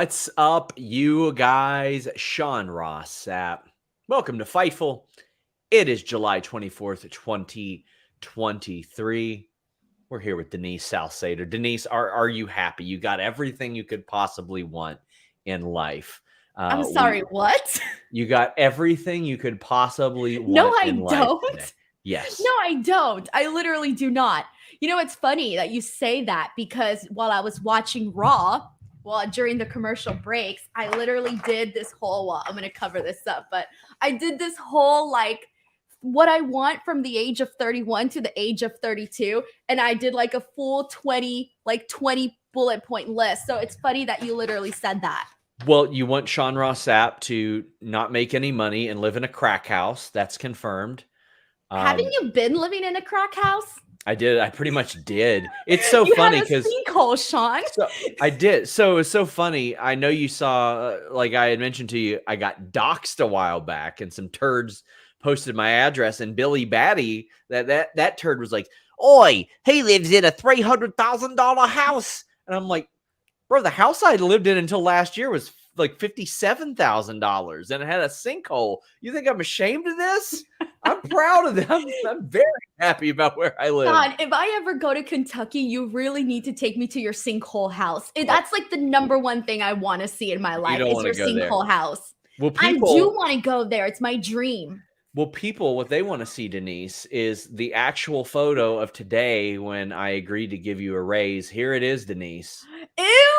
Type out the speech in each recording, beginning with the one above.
What's up, you guys? Sean Ross Sapp. Welcome to Fightful. It is July 24th, 2023. We're here with Denise Salcedo. Denise, are you happy? You got everything you could possibly want in life. I'm sorry, what? You got everything you could possibly No, want I in life today. don't. Yes. No, I don't. I literally do not. You know, it's funny that you say that because while I was watching Raw, during the commercial breaks, I literally did this whole, I'm going to cover this up, but I did this whole what I want from the age of 31 to the age of 32. And I did like a full 20 bullet point list. So it's funny that you literally said that. Well, you want Sean Ross Sapp to not make any money and live in a crack house. That's confirmed. Haven't you been living in a crack house? I did. I pretty much did. It's so funny because sinkhole, Sean. So, I did. So it's so funny. I know you saw, like I had mentioned to you, I got doxxed a while back, and some turds posted my address, and Billy Batty, that turd was like, "Oi, he lives in a $300,000 house," and I'm like, "Bro, the house I lived in until last year was like $57,000, and it had a sinkhole. You think I'm ashamed of this? I'm proud of them. I'm very happy about where I live." God, if I ever go to Kentucky, you really need to take me to your sinkhole house. That's like the number one thing I want to see in my life is your sinkhole house. Well, I do want to go there. It's my dream. Well, people, what they want to see, Denise, is the actual photo of today when I agreed to give you a raise. Here it is, Denise. Ew!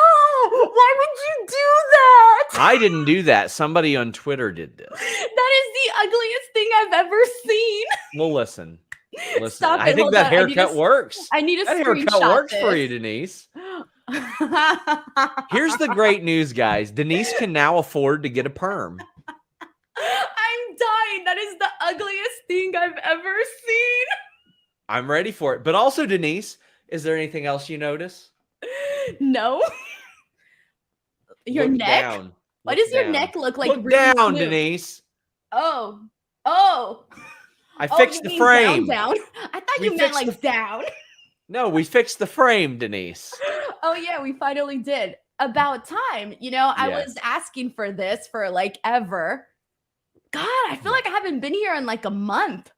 Why would you do that? I didn't do that. Somebody on Twitter did this. That is the ugliest thing I've ever seen. Well, listen. Stop I think that haircut works. I need a that haircut works for you, Denise. Here's the great news, guys. Denise can now afford to get a perm. I'm dying. That is the ugliest thing I've ever seen. I'm ready for it. But also, Denise, is there anything else you notice? No. Your Look neck? down. Why does your neck look like Look really down, smooth? Denise. Oh. I fixed the frame. Down. I thought you meant like down. No, we fixed the frame, Denise. Oh, yeah, we finally did. About time. You know, I was asking for this for like ever. God, I feel like I haven't been here in like a month.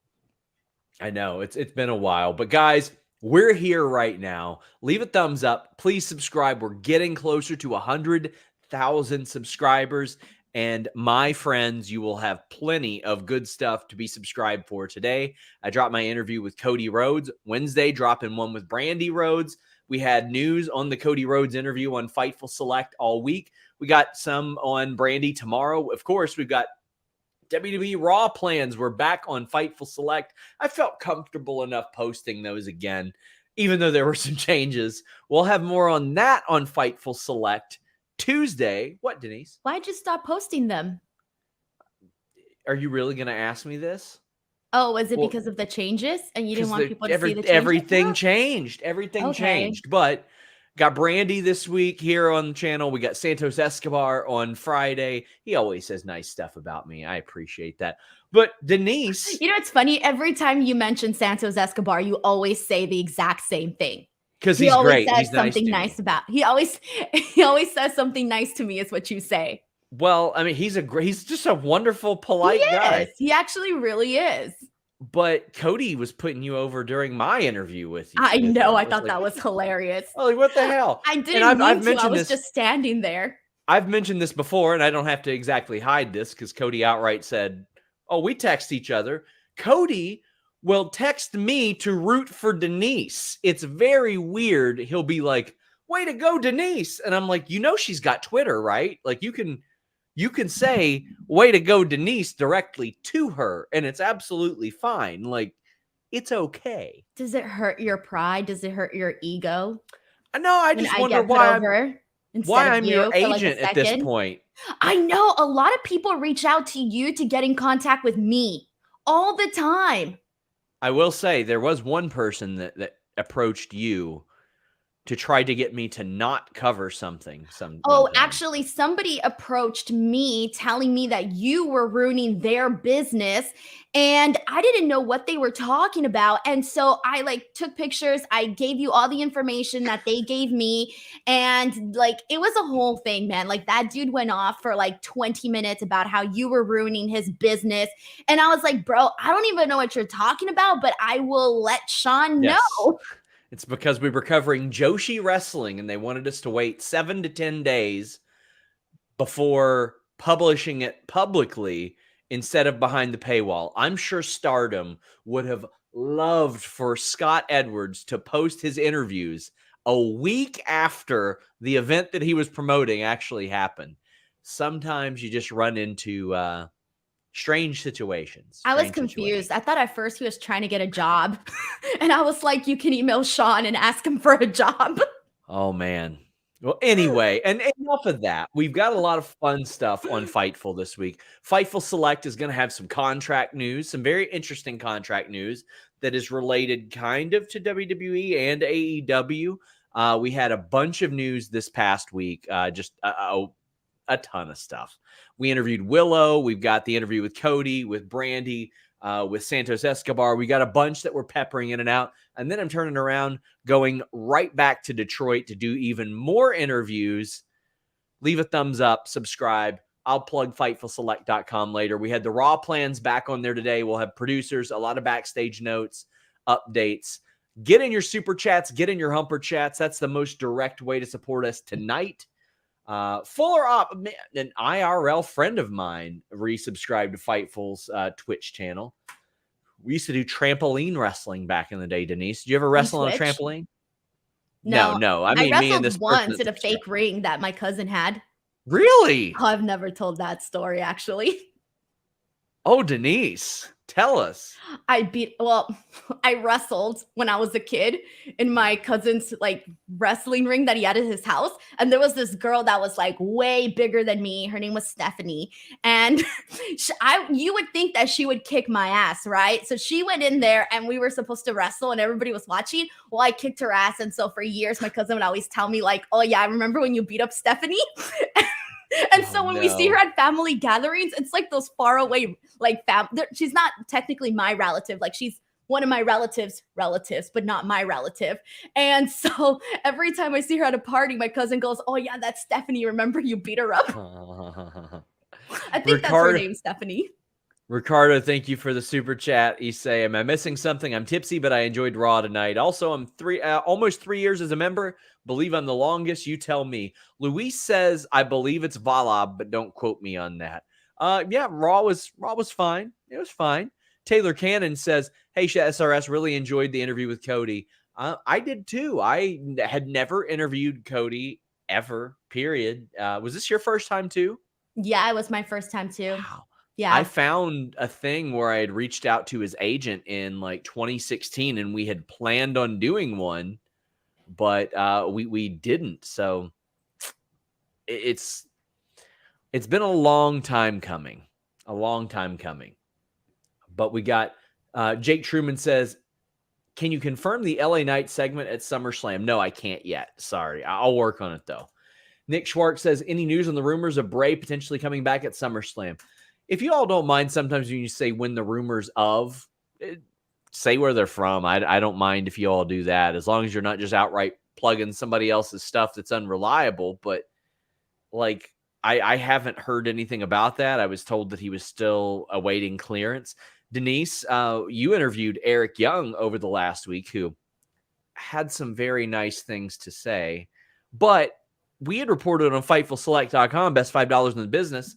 I know. It's been a while. But guys, we're here right now. Leave a thumbs up. Please subscribe. We're getting closer to 100,000 subscribers. And my friends, you will have plenty of good stuff to be subscribed for today. I dropped my interview with Cody Rhodes. Wednesday, dropping one with Brandy Rhodes. We had news on the Cody Rhodes interview on Fightful Select all week. We got some on Brandy tomorrow. Of course, we've got WWE Raw plans. We're back on Fightful Select. I felt comfortable enough posting those again, even though there were some changes. We'll have more on that on Fightful Select Tuesday. What, Denise? Why'd you stop posting them? Are you really going to ask me this? Oh, was it because of the changes and you didn't want people to see the changes? Everything changed. Everything changed. But got Brandy this week here on the channel. We got Santos Escobar on Friday. He always says nice stuff about me. I appreciate that. But Denise. You know, it's funny. Every time you mention Santos Escobar, you always say the exact same thing. Because he's great. He's something nice about. He always says something nice to me is what you say. Well, I mean, he's just a wonderful, polite guy. He actually really is. But Cody was putting you over during my interview with you. I know. I thought that was hilarious. Oh, like, what the hell? I didn't mean to. I was just standing there. I've mentioned this before, and I don't have to exactly hide this because Cody outright said, "Oh, we text each other." Cody will text me to root for Denise. It's very weird. He'll be like, "Way to go, Denise." And I'm like, she's got Twitter, right? Like you can say, "Way to go, Denise," directly to her, and it's absolutely fine. Like, it's okay. Does it hurt your pride? Does it hurt your ego? No, I just wonder why I'm your agent at this point. I know a lot of people reach out to you to get in contact with me all the time. I will say there was one person that approached you to try to get me to not cover something. Oh, actually, somebody approached me telling me that you were ruining their business, and I didn't know what they were talking about. And so I like took pictures. I gave you all the information that they gave me, and like it was a whole thing, man. Like that dude went off for like 20 minutes about how you were ruining his business. And I was like, bro, I don't even know what you're talking about, but I will let Sean know. It's because we were covering Joshi Wrestling and they wanted us to wait 7 to 10 days before publishing it publicly instead of behind the paywall. I'm sure Stardom would have loved for Scott Edwards to post his interviews a week after the event that he was promoting actually happened. Sometimes you just run into strange situations. I was confused. I thought at first he was trying to get a job. And I was like, you can email Sean and ask him for a job. Oh, man. Well, anyway, and enough of that. We've got a lot of fun stuff on Fightful this week. Fightful Select is going to have some contract news, some very interesting contract news that is related kind of to WWE and AEW. We had a bunch of news this past week, just a ton of stuff. We interviewed Willow. We've got the interview with Cody, with Brandy, with Santos Escobar. We got a bunch that we're peppering in and out. And then I'm turning around, going right back to Detroit to do even more interviews. Leave a thumbs up, subscribe. I'll plug FightfulSelect.com later. We had the Raw plans back on there today. We'll have producers, a lot of backstage notes, updates. Get in your super chats, get in your humper chats. That's the most direct way to support us tonight. Fuller Op, an IRL friend of mine, resubscribed to Fightful's Twitch channel. We used to do trampoline wrestling back in the day, Denise. Did you ever wrestle on a trampoline? No. I mean, wrestled me and this once at a fake ring that my cousin had. Really? Oh, I've never told that story, actually. Oh, Denise, tell us. I wrestled when I was a kid in my cousin's like wrestling ring that he had at his house. And there was this girl that was like way bigger than me. Her name was Stephanie. And you would think that she would kick my ass, right? So she went in there and we were supposed to wrestle and everybody was watching. Well, I kicked her ass. And so for years, my cousin would always tell me like, oh yeah, I remember when you beat up Stephanie? And so when we see her at family gatherings, it's like those far away, like she's not technically my relative. Like she's one of my relatives, but not my relative. And so every time I see her at a party, my cousin goes, oh yeah, that's Stephanie. Remember you beat her up? I think that's her name, Stephanie. Ricardo, thank you for the super chat. You say, am I missing something? I'm tipsy, but I enjoyed Raw tonight. Also, I'm almost 3 years as a member. Believe I'm the longest. You tell me. Luis says, I believe it's Valab, but don't quote me on that. Yeah, Raw was fine. It was fine. Taylor Cannon says, hey, SRS, really enjoyed the interview with Cody. I did too. I had never interviewed Cody ever, period. Was this your first time too? Yeah, it was my first time too. Wow. Yeah. I found a thing where I had reached out to his agent in like 2016 and we had planned on doing one, but we didn't. So it's been a long time coming, but we got Jake Truman says, can you confirm the LA Knight segment at SummerSlam? No, I can't yet. Sorry. I'll work on it though. Nick Schwartz says, any news on the rumors of Bray potentially coming back at SummerSlam? If you all don't mind, sometimes when you say when the rumors of, say where they're from. I don't mind if you all do that, as long as you're not just outright plugging somebody else's stuff that's unreliable. But like, I haven't heard anything about that. I was told that he was still awaiting clearance. Denise, you interviewed Eric Young over the last week, who had some very nice things to say. But we had reported on FightfulSelect.com, best $5 in the business.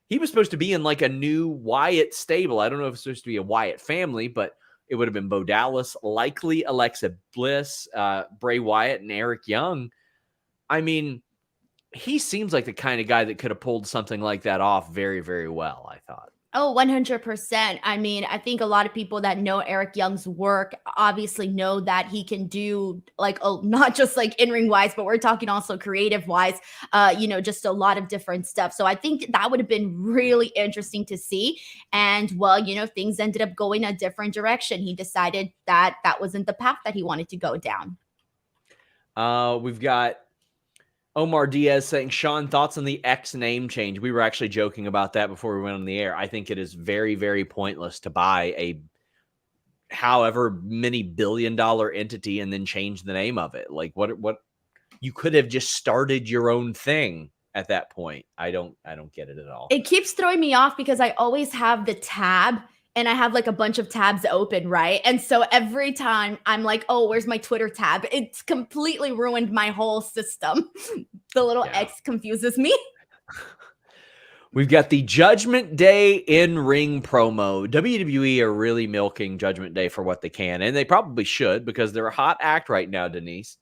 He was supposed to be in like a new Wyatt stable. I don't know if it's supposed to be a Wyatt family, but it would have been Bo Dallas, likely Alexa Bliss, Bray Wyatt, and Eric Young. I mean, he seems like the kind of guy that could have pulled something like that off very, very well, I thought. Oh, 100%. I mean, I think a lot of people that know Eric Young's work obviously know that he can do like, not just like in-ring wise, but we're talking also creative wise, just a lot of different stuff. So I think that would have been really interesting to see. And well, things ended up going a different direction. He decided that that wasn't the path that he wanted to go down. We've got Omar Diaz saying, Sean, thoughts on the X name change? We were actually joking about that before we went on the air. I think it is very, very pointless to buy a however many billion-dollar entity and then change the name of it. Like, what you could have just started your own thing at that point. I don't get it at all. It keeps throwing me off because I always have the tab and I have like a bunch of tabs open, right? And so every time I'm like, oh, where's my Twitter tab? It's completely ruined my whole system. The little X confuses me. We've got the Judgment Day in-ring promo. WWE are really milking Judgment Day for what they can, and they probably should because they're a hot act right now, Denise.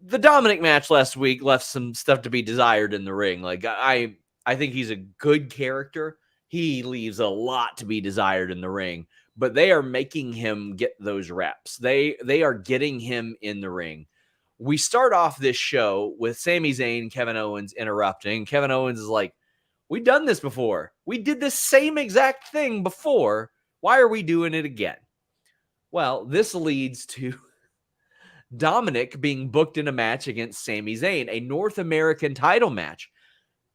The Dominik match last week left some stuff to be desired in the ring. Like, I think he's a good character. He leaves a lot to be desired in the ring, but they are making him get those reps. They are getting him in the ring. We start off this show with Sami Zayn, Kevin Owens interrupting. Kevin Owens is like, we've done this before. We did the same exact thing before. Why are we doing it again? Well, this leads to Dominik being booked in a match against Sami Zayn, a North American title match.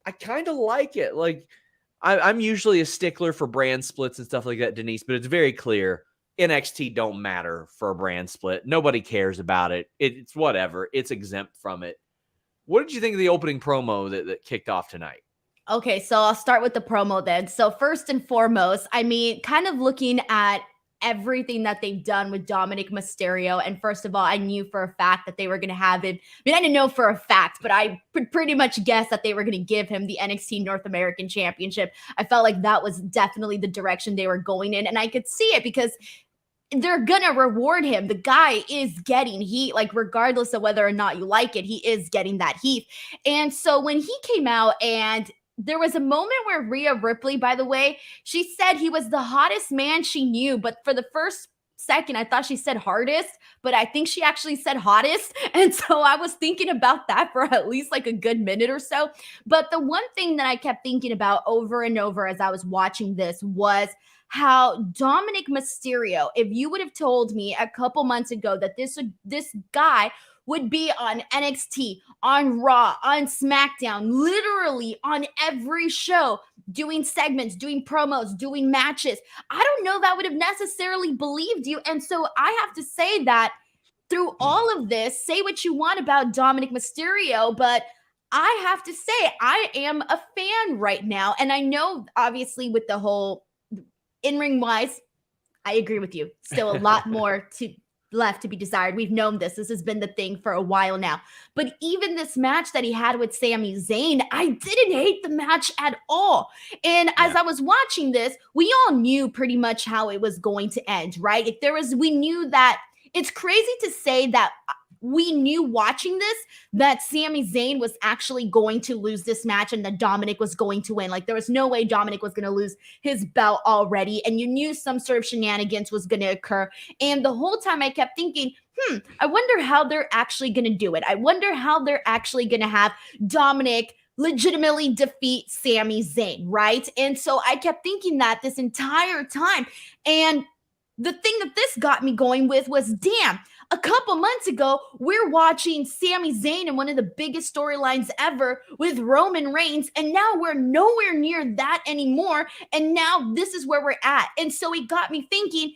I kind of like it. Like, I'm usually a stickler for brand splits and stuff like that, Denise, but it's very clear NXT don't matter for a brand split. Nobody cares about it. It's whatever. It's exempt from it. What did you think of the opening promo that kicked off tonight? Okay, so I'll start with the promo then. So first and foremost, I mean, kind of looking at everything that they've done with Dominik Mysterio. And first of all, I knew for a fact that they were going to have him. I mean, I didn't know for a fact, but I could pretty much guess that they were going to give him the NXT North American Championship. I felt like that was definitely the direction they were going in. And I could see it because they're gonna reward him. The guy is getting heat, like regardless of whether or not you like it, he is getting that heat. And so when he came out, and there was a moment where Rhea Ripley, by the way, she said he was the hottest man she knew, but for the first second, I thought she said hardest, but I think she actually said hottest. And so I was thinking about that for at least like a good minute or so. But the one thing that I kept thinking about over and over as I was watching this was how Dominik Mysterio, if you would have told me a couple months ago that this guy would be on NXT, on Raw, on SmackDown, literally on every show, doing segments, doing promos, doing matches, I don't know that I would have necessarily believed you. And so I have to say that through all of this, say what you want about Dominik Mysterio, but I have to say I am a fan right now. And I know, obviously, with the whole in-ring wise, I agree with you. Still a lot more left to be desired. We've known this. This has been the thing for a while now. But even this match that he had with Sami Zayn, I didn't hate the match at all. And as I was watching this, we all knew pretty much how it was going to end, right? We knew that. It's crazy to say that we knew watching this that Sami Zayn was actually going to lose this match and that Dominik was going to win. Like, there was no way Dominik was going to lose his belt already. And you knew some sort of shenanigans was going to occur. And the whole time I kept thinking, I wonder how they're actually going to do it. I wonder how they're actually going to have Dominik legitimately defeat Sami Zayn, right? And so I kept thinking that this entire time. And the thing that this got me going with was, damn, a couple months ago, we're watching Sami Zayn in one of the biggest storylines ever with Roman Reigns, and now we're nowhere near that anymore, and now this is where we're at. And so it got me thinking,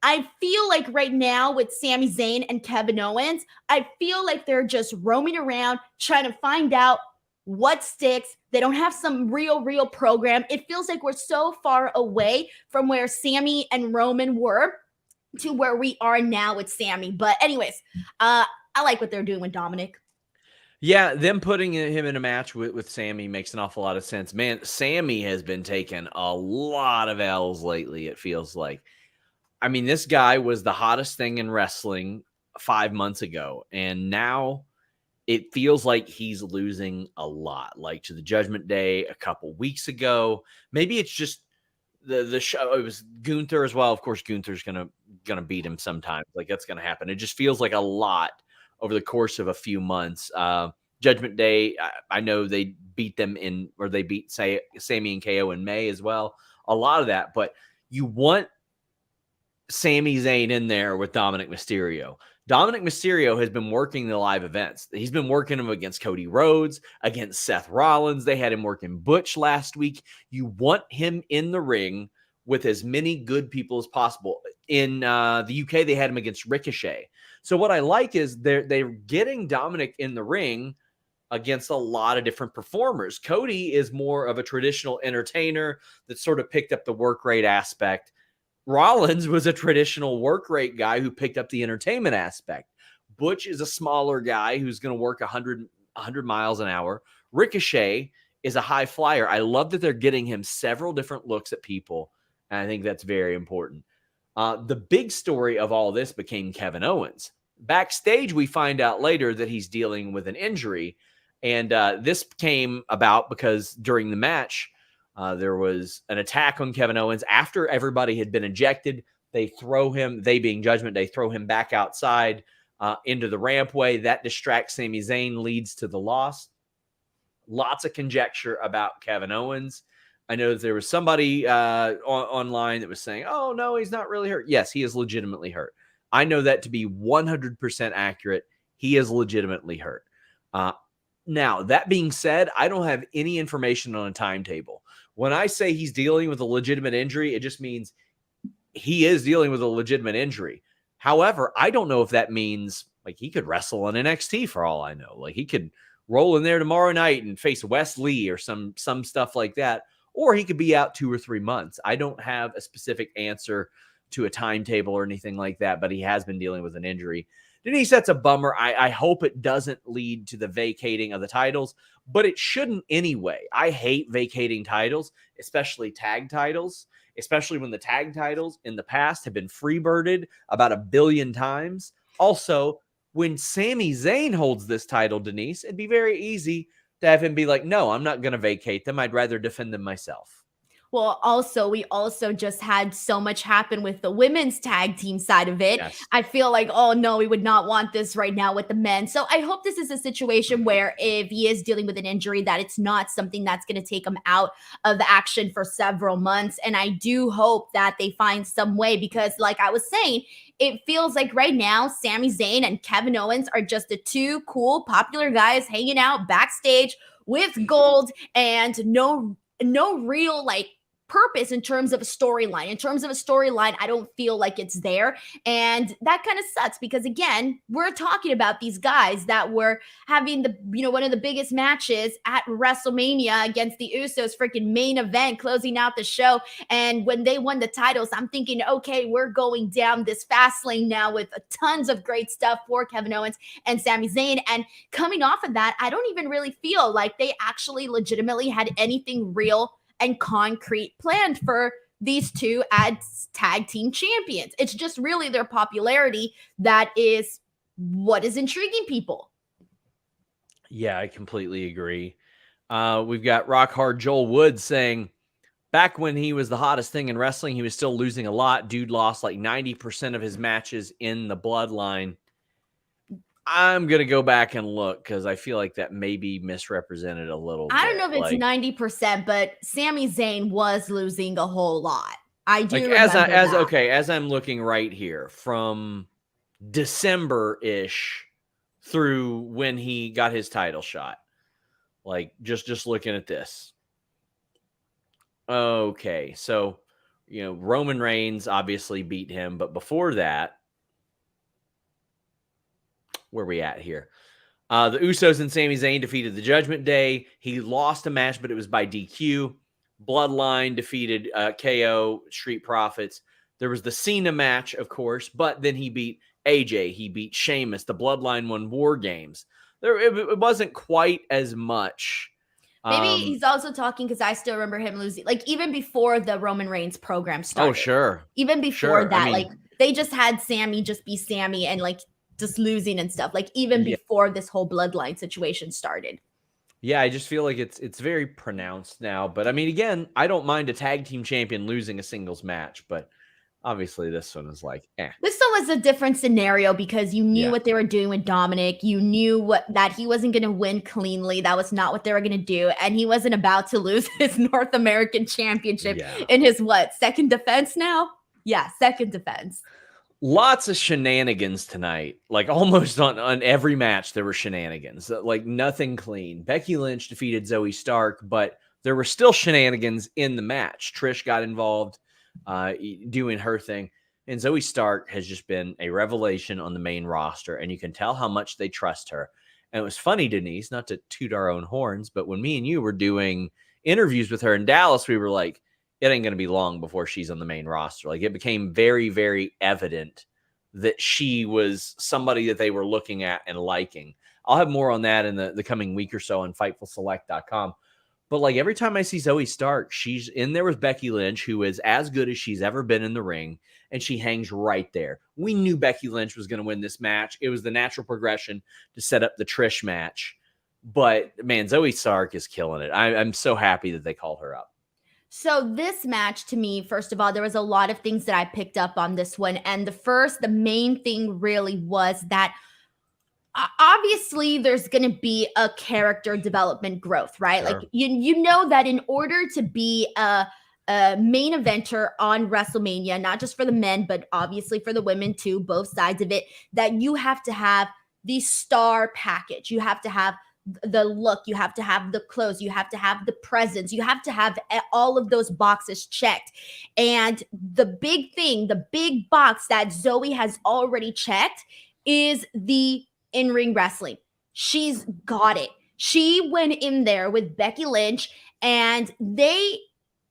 I feel like right now with Sami Zayn and Kevin Owens, I feel like they're just roaming around trying to find out what sticks. They don't have some real program. It feels like we're so far away from where Sami and Roman were to where we are now with Sami. But anyways, I like what they're doing with Dominik. Yeah, them putting him in a match with Sami makes an awful lot of sense. Man, Sami has been taking a lot of L's lately, it feels like. I mean, this guy was the hottest thing in wrestling 5 months ago, and now it feels like he's losing a lot. Like to the Judgment Day a couple weeks ago. Maybe it's just the show. It was Gunther as well. Of course, Gunther's gonna beat him sometimes. Like, that's gonna happen. It just feels like a lot over the course of a few months. Judgment Day, I know they beat them they beat Sami and KO in May as well. A lot of that, but you want Sami Zayn in there with Dominik Mysterio. Dominik Mysterio has been working the live events. He's been working them against Cody Rhodes, against Seth Rollins. They had him working Butch last week. You want him in the ring with as many good people as possible. In the UK, they had him against Ricochet. So what I like is they're getting Dominik in the ring against a lot of different performers. Cody is more of a traditional entertainer that sort of picked up the work rate aspect. Rollins was a traditional work rate guy who picked up the entertainment aspect. Butch is a smaller guy who's going to work 100 miles an hour. Ricochet is a high flyer. I love that they're getting him several different looks at people, and I think that's very important. The big story of all this became Kevin Owens. Backstage, we find out later that he's dealing with an injury, and this came about because during the match, there was an attack on Kevin Owens. After everybody had been ejected, they throw him, they being Judgment Day, throw him back outside into the rampway. That distracts Sami Zayn, leads to the loss. Lots of conjecture about Kevin Owens. I know that there was somebody online that was saying, oh, no, he's not really hurt. Yes, he is legitimately hurt. I know that to be 100% accurate. He is legitimately hurt. Now, that being said, I don't have any information on a timetable. When I say he's dealing with a legitimate injury, it just means he is dealing with a legitimate injury. However, I don't know if that means like he could wrestle on NXT for all I know. Like he could roll in there tomorrow night and face Wes Lee or some stuff like that. Or he could be out 2 or 3 months. I don't have a specific answer to a timetable or anything like that, but he has been dealing with an injury. Denise, that's a bummer. I hope it doesn't lead to the vacating of the titles, but it shouldn't anyway. I hate vacating titles, especially tag titles, especially when the tag titles in the past have been freebirded about 1 billion times. Also, when Sami Zayn holds this title, Denise, it'd be very easy to have him be like, no, I'm not going to vacate them. I'd rather defend them myself. Well, also, we also just had so much happen with the women's tag team side of it. Yes. I feel like, oh no, we would not want this right now with the men. So I hope this is a situation where if he is dealing with an injury, that it's not something that's going to take him out of the action for several months. And I do hope that they find some way because like I was saying, it feels like right now, Sami Zayn and Kevin Owens are just the two cool, popular guys hanging out backstage with gold and no real like purpose in terms of a storyline. In terms of a storyline, I don't feel like it's there. And that kind of sucks because again, we're talking about these guys that were having the, one of the biggest matches at WrestleMania against the Usos, freaking main event, closing out the show. And when they won the titles, I'm thinking, okay, we're going down this fast lane now with tons of great stuff for Kevin Owens and Sami Zayn. And coming off of that, I don't even really feel like they actually legitimately had anything real and concrete planned for these two as tag team champions. It's just really their popularity that is what is intriguing people. Yeah, I completely agree. We've got Rock Hard Joel Woods saying, back when he was the hottest thing in wrestling, he was still losing a lot. Dude lost like 90% of his matches in the bloodline. I'm going to go back and look because I feel like that may be misrepresented a little bit. I don't know if it's 90%, but Sami Zayn was losing a whole lot. I do like as I'm looking right here from December-ish through when he got his title shot. Like just looking at this. Okay, so Roman Reigns obviously beat him, but before that, where are we at here? The Usos and Sami Zayn defeated the Judgment Day. He lost a match, but it was by DQ. Bloodline defeated KO, Street Profits. There was the Cena match, of course, but then he beat AJ. He beat Sheamus. The Bloodline won War Games. It wasn't quite as much. Maybe he's also talking because I still remember him losing, like even before the Roman Reigns program started. Oh, sure. Even before that, like they just had Sammy just be Sammy and like just losing and stuff, like even before this whole bloodline situation started. Yeah, I just feel like it's very pronounced now. But I mean, again, I don't mind a tag team champion losing a singles match, but obviously this one is like, This one was a different scenario because you knew what they were doing with Dominik. You knew that he wasn't going to win cleanly. That was not what they were going to do. And he wasn't about to lose his North American Championship in his second defense now? Yeah, second defense. Lots of shenanigans tonight. Like almost on every match, there were shenanigans. Like nothing clean. Becky Lynch defeated Zoe Stark, but there were still shenanigans in the match. Trish got involved doing her thing. And Zoe Stark has just been a revelation on the main roster. And you can tell how much they trust her. And it was funny, Denise, not to toot our own horns, but when me and you were doing interviews with her in Dallas, we were like, it ain't going to be long before she's on the main roster. Like it became very, very evident that she was somebody that they were looking at and liking. I'll have more on that in the coming week or so on FightfulSelect.com. But like every time I see Zoe Stark, she's in there with Becky Lynch, who is as good as she's ever been in the ring, and she hangs right there. We knew Becky Lynch was going to win this match. It was the natural progression to set up the Trish match. But man, Zoe Stark is killing it. I'm so happy that they called her up. So this match, to me, first of all, there was a lot of things that I picked up on this one. And the main thing really was that obviously there's going to be a character development growth, right? Sure. Like you know that in order to be a main eventer on WrestleMania, not just for the men, but obviously for the women too, both sides of it, that you have to have the star package. You have to have the look, you have to have the clothes, you have to have the presence, you have to have all of those boxes checked. And the big thing, the big box that Zoe has already checked is the in-ring wrestling. She's got it. She went in there with Becky Lynch and they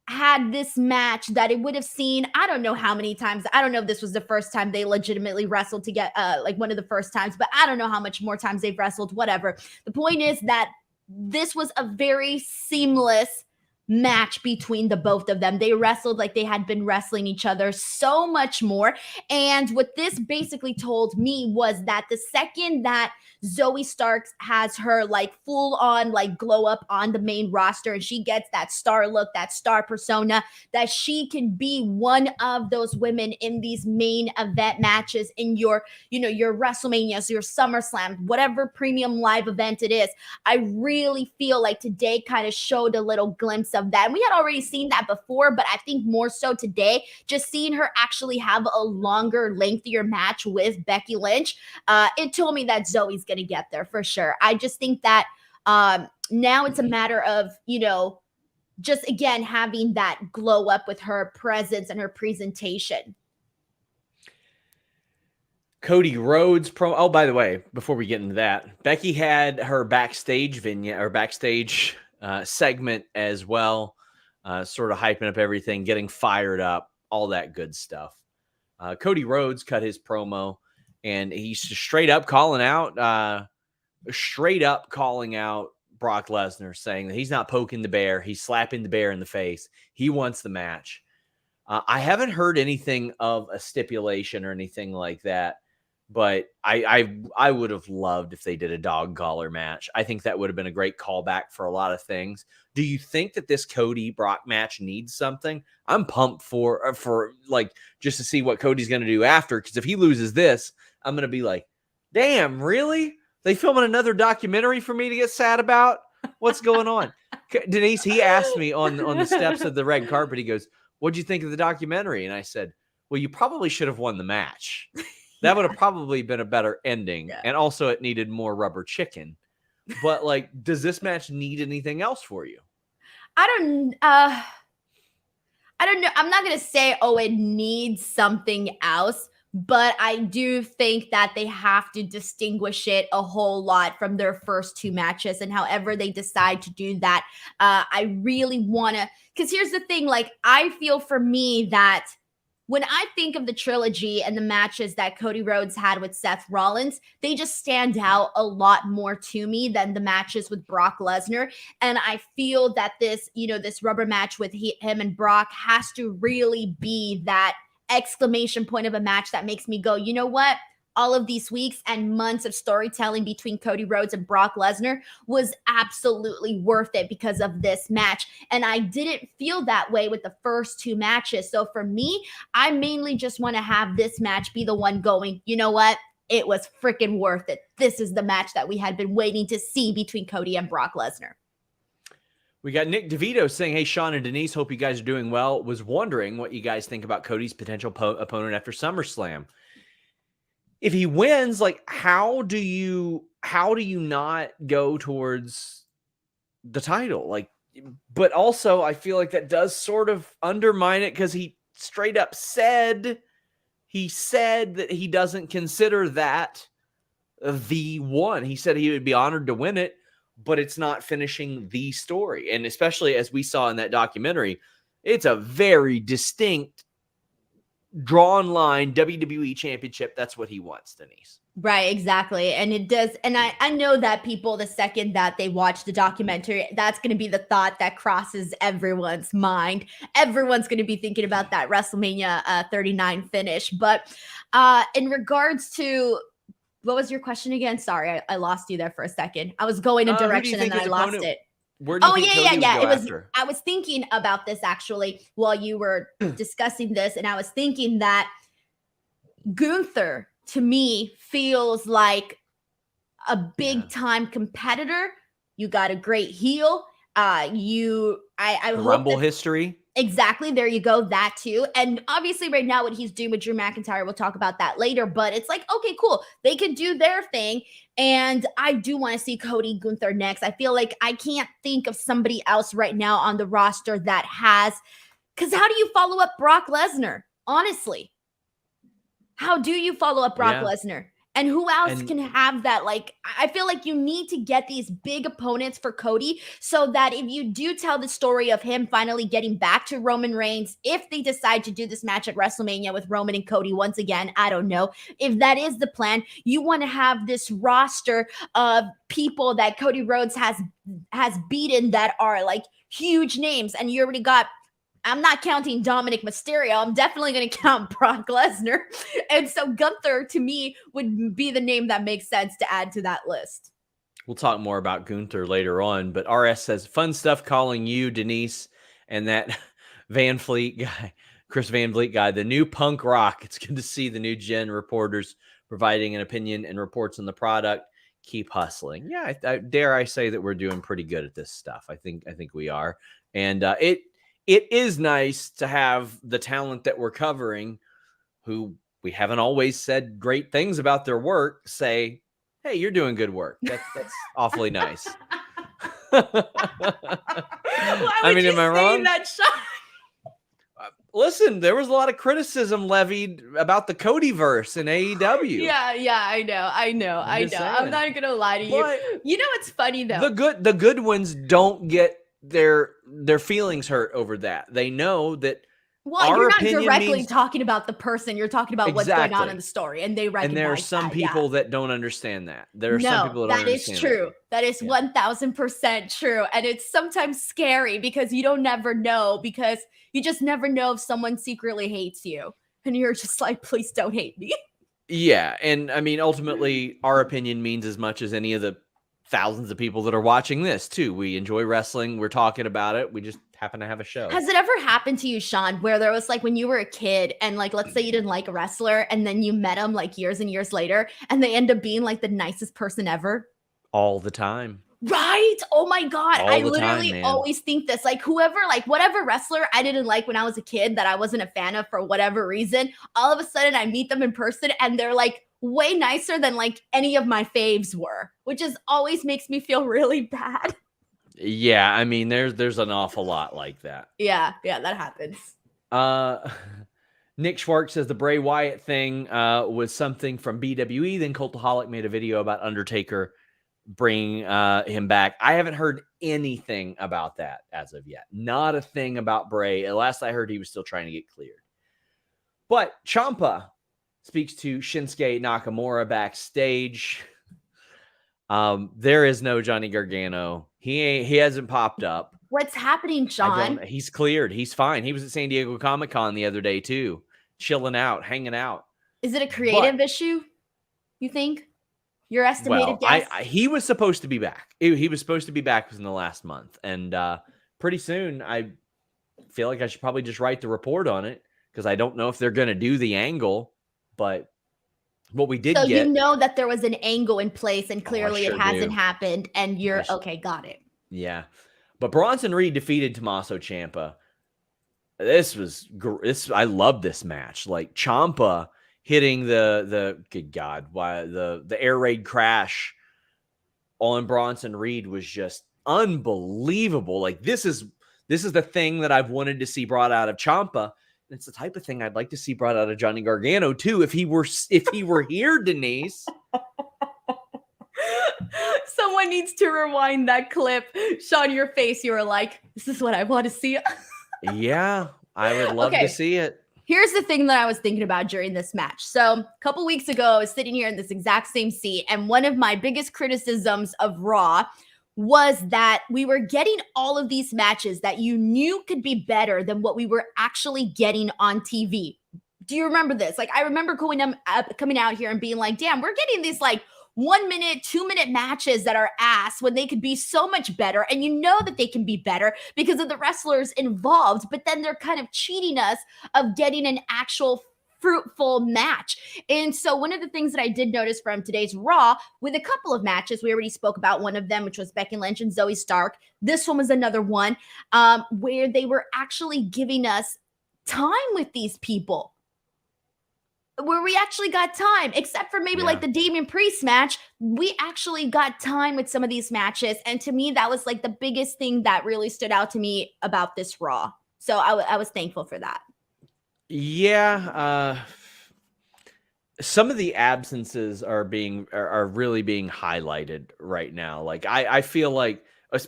had this match that it would have seen, I don't know how many times. I don't know if this was the first time they legitimately wrestled to get like one of the first times, but I don't know how much more times they've wrestled, whatever. The point is that this was a very seamless match between the both of them. They wrestled like they had been wrestling each other so much more. And what this basically told me was that the second that Zoe Stark has her like full on like glow up on the main roster and she gets that star look, that star persona, that she can be one of those women in these main event matches in your, your WrestleManias, your SummerSlam, whatever premium live event it is. I really feel like today kind of showed a little glimpse of that. And we had already seen that before, but I think more so today, just seeing her actually have a longer, lengthier match with Becky Lynch, it told me that Zoe's going to get there for sure. I just think that now it's a matter of, just again, having that glow up with her presence and her presentation. Cody Rhodes promo. Oh, by the way, before we get into that, Becky had her backstage vignette or backstage segment as well, sort of hyping up everything, getting fired up, all that good stuff. Cody Rhodes cut his promo, and he's straight up calling out Brock Lesnar, saying that he's not poking the bear, he's slapping the bear in the face. He wants the match. I haven't heard anything of a stipulation or anything like that. But I would have loved if they did a dog collar match. I think that would have been a great callback for a lot of things. Do you think that this Cody Brock match needs something? I'm pumped for like just to see what Cody's going to do after. Because if he loses this, I'm going to be like, damn, really? They filming another documentary for me to get sad about? What's going on? Denise, he asked me on the steps of the red carpet. He goes, "What'd you think of the documentary?" And I said, "Well, you probably should have won the match." That would have probably been a better ending. Yeah. And also it needed more rubber chicken. But like, does this match need anything else for you? I don't know. I'm not going to say, it needs something else, but I do think that they have to distinguish it a whole lot from their first two matches, and however they decide to do that. I really want to, because here's the thing, like, I feel for me that when I think of the trilogy and the matches that Cody Rhodes had with Seth Rollins, they just stand out a lot more to me than the matches with Brock Lesnar. And I feel that this rubber match with him and Brock has to really be that exclamation point of a match that makes me go, you know what? All of these weeks and months of storytelling between Cody Rhodes and Brock Lesnar was absolutely worth it because of this match. And I didn't feel that way with the first two matches. So for me, I mainly just want to have this match be the one going, you know what? It was freaking worth it. This is the match that we had been waiting to see between Cody and Brock Lesnar. We got Nick DeVito saying, "Hey, Sean and Denise, hope you guys are doing well. Was wondering what you guys think about Cody's potential opponent after SummerSlam. if he wins, like, how do you not go towards the title? Like, but also I feel like that does sort of undermine it, because he straight up said that he doesn't consider that the one. He said he would be honored to win it, but it's not finishing the story. And especially as we saw in that documentary, it's a very distinct drawn line WWE championship. That's what he wants, Denise. Right, exactly. And it does. And I know that people, the second that they watch the documentary, that's going to be the thought that crosses everyone's mind. Everyone's going to be thinking about that WrestleMania 39 finish. But in regards to, what was your question again? Sorry, I lost you there for a second. I was going a direction and then I lost it. Where do you think Cody would go It was. after? I was thinking about this actually while you were discussing this, and I was thinking that Gunther, to me, feels like a big time competitor. You got a great heel. I hope Rumble history. Exactly. There you go. That too. And obviously right now what he's doing with Drew McIntyre, we'll talk about that later, but it's like, okay, cool. They can do their thing. And I do want to see Cody Gunther next. I feel like I can't think of somebody else right now on the roster that has, because how do you follow up Brock Lesnar? Honestly, how do you follow up Brock Lesnar? And who else can have that? Like, I feel like you need to get these big opponents for Cody, so that if you do tell the story of him finally getting back to Roman Reigns, if they decide to do this match at WrestleMania with Roman and Cody once again, I don't know. If that is the plan, you want to have this roster of people that Cody Rhodes has beaten that are like huge names. And you already got, I'm not counting Dominik Mysterio. I'm definitely going to count Brock Lesnar. And so Gunther, to me, would be the name that makes sense to add to that list. We'll talk more about Gunther later on, but RS says, fun stuff calling you, Denise, and that Van Fleet guy, Chris Van Vliet guy, the new punk rock. It's good to see the new gen reporters providing an opinion and reports on the product. Keep hustling. Yeah, I dare I say that we're doing pretty good at this stuff. I think we are. And it is nice to have the talent that we're covering, who we haven't always said great things about their work, say, hey, you're doing good work. That's awfully nice. Why would am I wrong? That shot? Listen, there was a lot of criticism levied about the Codyverse in AEW. Yeah, I know. I'm not gonna lie to you. You know what's funny though? The good ones don't get their feelings hurt over that. They know that. Well, you're not directly talking about the person. You're talking about what's going on in the story, and they recognize. And there are some people that don't understand that. There are some people that don't understand that is true. That is 1000% true, and it's sometimes scary because you don't never know, because you just never know if someone secretly hates you, and you're just like, please don't hate me. Yeah, and I mean, ultimately, our opinion means as much as any of the thousands of people that are watching this too. We enjoy wrestling. We're talking about it. We just happen to have a show. Has it ever happened to you, Sean, where there was like when you were a kid and like, let's say you didn't like a wrestler and then you met them like years and years later and they end up being like the nicest person ever? All the time. Right? Oh my God. I literally time, always think this, like whoever, like whatever wrestler I didn't like when I was a kid that I wasn't a fan of for whatever reason, all of a sudden I meet them in person and they're like way nicer than like any of my faves were, which is always makes me feel really bad. Yeah, I mean, there's an awful lot like that. Yeah, that happens. Nick Schwartz says the Bray Wyatt thing was something from BWE. Then Cultaholic made a video about Undertaker bringing him back. I haven't heard anything about that as of yet. Not a thing about Bray. Last I heard, he was still trying to get cleared. But Champa speaks to Shinsuke Nakamura backstage. There is no Johnny Gargano. He hasn't popped up. What's happening, Sean? He's cleared. He's fine. He was at San Diego Comic-Con the other day too, chilling out, hanging out. Is it a creative issue, you think? Your estimated guess? He was supposed to be back. He was supposed to be back within the last month. And pretty soon, I feel like I should probably just write the report on it, because I don't know if they're going to do the angle. But what we did get... So you know that there was an angle in place, and clearly it hasn't happened, and you're... Okay, got it. Yeah. But Bronson Reed defeated Tommaso Ciampa. I love this match. Like, Ciampa hitting the good God, why the air raid crash on Bronson Reed was just unbelievable. Like this is the thing that I've wanted to see brought out of Champa. It's the type of thing I'd like to see brought out of Johnny Gargano too, if he were here, Denise. Someone needs to rewind that clip. Sean, your face, you were like, this is what I want to see. Yeah, I would love to see it. Here's the thing that I was thinking about during this match. So a couple weeks ago, I was sitting here in this exact same seat, and one of my biggest criticisms of Raw was that we were getting all of these matches that you knew could be better than what we were actually getting on TV. Do you remember this? Like, I remember coming out here and being like, damn, we're getting these like 1 minute, 2 minute matches that are ass when they could be so much better. And you know that they can be better because of the wrestlers involved, but then they're kind of cheating us of getting an actual fruitful match. And so one of the things that I did notice from today's Raw, with a couple of matches, we already spoke about one of them, which was Becky Lynch and Zoe Stark. This one was another one where they were actually giving us time with these people, where we actually got time, except for maybe like the Damian Priest match. We actually got time with some of these matches. And to me, that was like the biggest thing that really stood out to me about this Raw. So I was thankful for that. Yeah. Some of the absences are really being highlighted right now. Like I feel like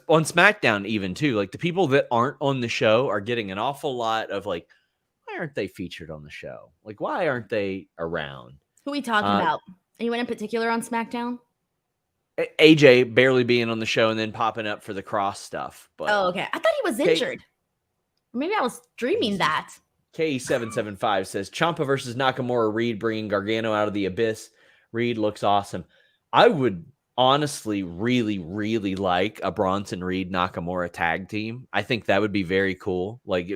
on SmackDown even too, like the people that aren't on the show are getting an awful lot of like, why aren't they featured on the show? Like, why aren't they around? Who are we talking about? Anyone in particular on SmackDown? AJ barely being on the show and then popping up for the cross stuff. But oh, okay. I thought he was injured. Maybe I was dreaming that. KE775 says Ciampa versus Nakamura, Reed bringing Gargano out of the abyss. Reed looks awesome. I would honestly really, really like a Bronson Reed Nakamura tag team. I think that would be very cool. Like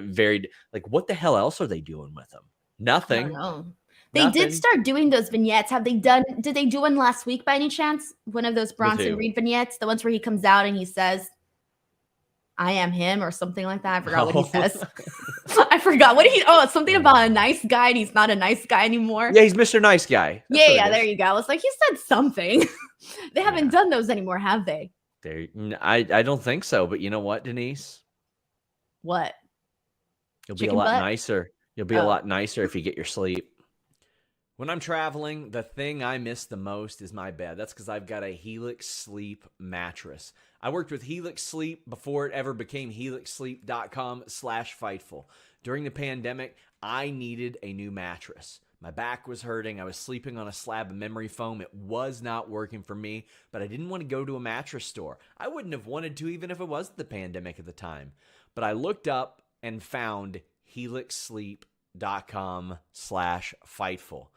what the hell else are they doing with them? Nothing. I don't know. They did start doing those vignettes. Did they do one last week by any chance? One of those Bronson Reed vignettes? The ones where he comes out and he says, I am him or something like that. I forgot what he says. I forgot. What did he? Oh, it's something about a nice guy and he's not a nice guy anymore. Yeah, he's Mr. Nice Guy. Yeah, there you go. I was like, he said something. They haven't done those anymore, have they? I don't think so. But you know what, Denise? What? You'll be a lot nicer. You'll be a lot nicer if you get your sleep. When I'm traveling, the thing I miss the most is my bed. That's because I've got a Helix Sleep mattress. I worked with Helix Sleep before it ever became helixsleep.com/Fightful. During the pandemic, I needed a new mattress. My back was hurting. I was sleeping on a slab of memory foam. It was not working for me, but I didn't want to go to a mattress store. I wouldn't have wanted to even if it was the pandemic at the time. But I looked up and found helixsleep.com/Fightful.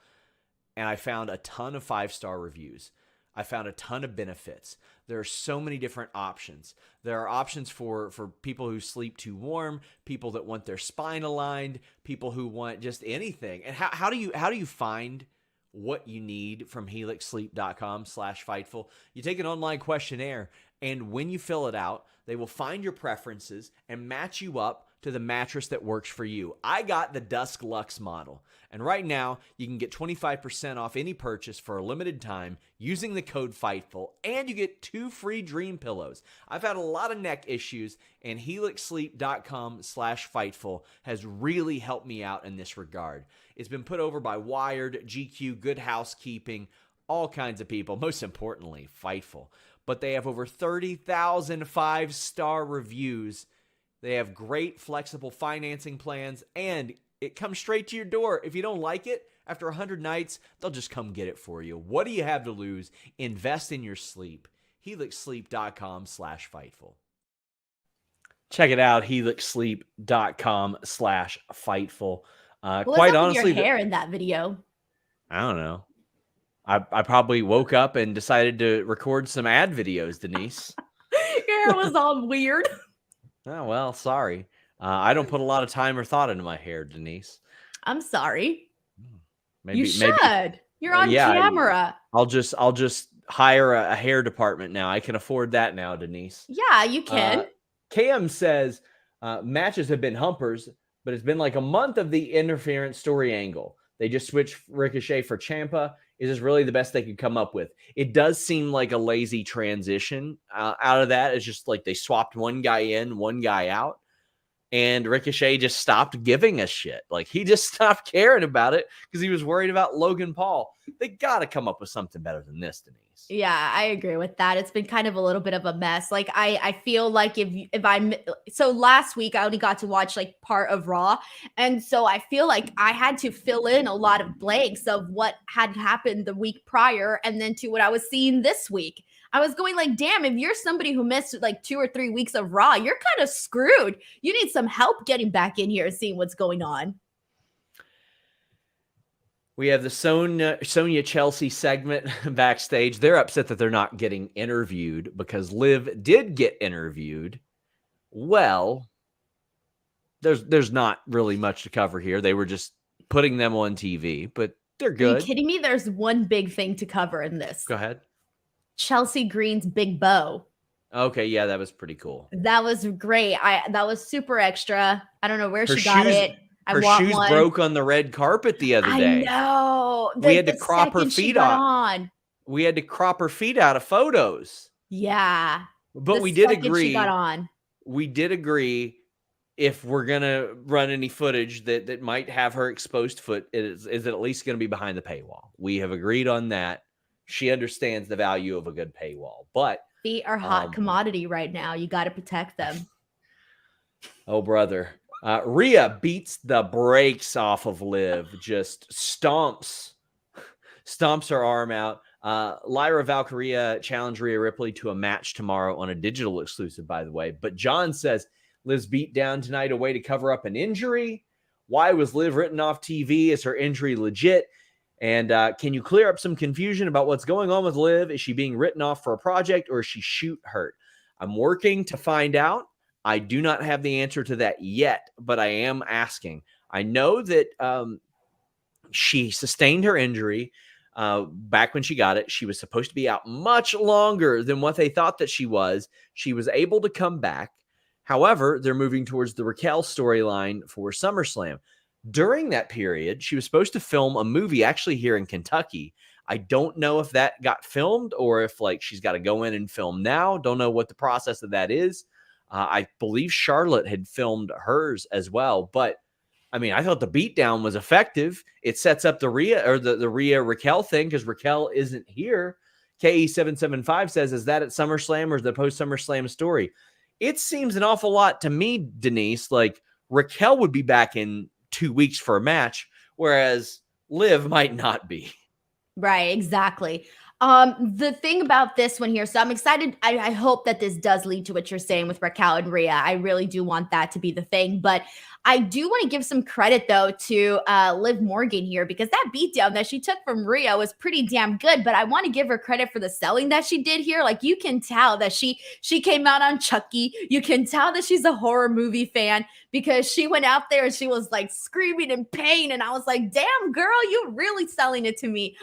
And I found a ton of 5-star reviews. I found a ton of benefits. There are so many different options. There are options for people who sleep too warm, people that want their spine aligned, people who want just anything. And how do you find what you need from helixsleep.com/Fightful? You take an online questionnaire, and when you fill it out, they will find your preferences and match you up to the mattress that works for you. I got the Dusk Luxe model. And right now, you can get 25% off any purchase for a limited time using the code FIGHTFUL, and you get 2 free dream pillows. I've had a lot of neck issues, and helixsleep.com/Fightful has really helped me out in this regard. It's been put over by Wired, GQ, Good Housekeeping, all kinds of people, most importantly, Fightful. But they have over 30,000 5-star reviews. They have great flexible financing plans, and it comes straight to your door. If you don't like it, after 100 nights, they'll just come get it for you. What do you have to lose? Invest in your sleep. helixsleep.com/Fightful. Check it out, helixsleep.com/Fightful. Quite honestly, your hair in that video. I don't know. I probably woke up and decided to record some ad videos, Denise. Your hair was all weird. Oh, well, sorry. I don't put a lot of time or thought into my hair, Denise. I'm sorry. Maybe you should. You're on camera. I'll just hire a hair department now. I can afford that now, Denise. Yeah, you can. KM says matches have been humpers, but it's been like a month of the interference story angle. They just switched Ricochet for Champa. Is this really the best they could come up with? It does seem like a lazy transition out of that. It's just like they swapped one guy in, one guy out. And Ricochet just stopped giving a shit. Like, he just stopped caring about it because he was worried about Logan Paul. They got to come up with something better than this, Denise. Yeah, I agree with that. It's been kind of a little bit of a mess. Like, I feel like if I'm so last week I only got to watch like part of Raw, and so I feel like I had to fill in a lot of blanks of what had happened the week prior, and then to what I was seeing this week. I was going like, damn, if you're somebody who missed like 2 or 3 weeks of Raw, you're kind of screwed. You need some help getting back in here and seeing what's going on. We have the Sonya Chelsea segment backstage. They're upset that they're not getting interviewed because Liv did get interviewed. Well, there's not really much to cover here. They were just putting them on TV, but they're good. Are you kidding me? There's one big thing to cover in this. Go ahead. Chelsea Green's big bow. Okay, yeah, that was pretty cool. That was great. That was super extra. I don't know where she got it. Her shoes broke on the red carpet the other day. I know. We had to crop her feet out. We had to crop her feet out of photos. Yeah. But we did agree. She got on. We did agree if we're going to run any footage that might have her exposed foot, is it at least going to be behind the paywall. We have agreed on that. She understands the value of a good paywall, but feet are hot commodity right now. You got to protect them. Oh, brother. Rhea beats the brakes off of Liv, just stomps her arm out. Lyra Valkyria challenged Rhea Ripley to a match tomorrow on a digital exclusive, by the way. But John says Liv's beat down tonight a way to cover up an injury. Why was Liv written off TV? Is her injury legit? And can you clear up some confusion about what's going on with Liv? Is she being written off for a project or is she shoot hurt? I'm working to find out. I do not have the answer to that yet, but I am asking. I know that she sustained her injury back when she got it. She was supposed to be out much longer than what they thought that she was. She was able to come back. However, they're moving towards the Raquel storyline for SummerSlam. During that period, she was supposed to film a movie actually here in Kentucky. I don't know if that got filmed or if like she's got to go in and film now. Don't know what the process of that is. I believe Charlotte had filmed hers as well. But, I mean, I thought the beatdown was effective. It sets up the Rhea or the Rhea Raquel thing because Raquel isn't here. KE775 says, is that at SummerSlam or is the post-SummerSlam story? It seems an awful lot to me, Denise. Like, Raquel would be back in 2 weeks for a match, whereas Liv might not be. Right, exactly. The thing about this one here, so I'm excited. I hope that this does lead to what you're saying with Raquel and Rhea. I really do want that to be the thing, but I do want to give some credit though to Liv Morgan here because that beatdown that she took from Rhea was pretty damn good, but I want to give her credit for the selling that she did here. Like you can tell that she came out on Chucky. You can tell that she's a horror movie fan because she went out there and she was like screaming in pain. And I was like, damn girl, you're really selling it to me.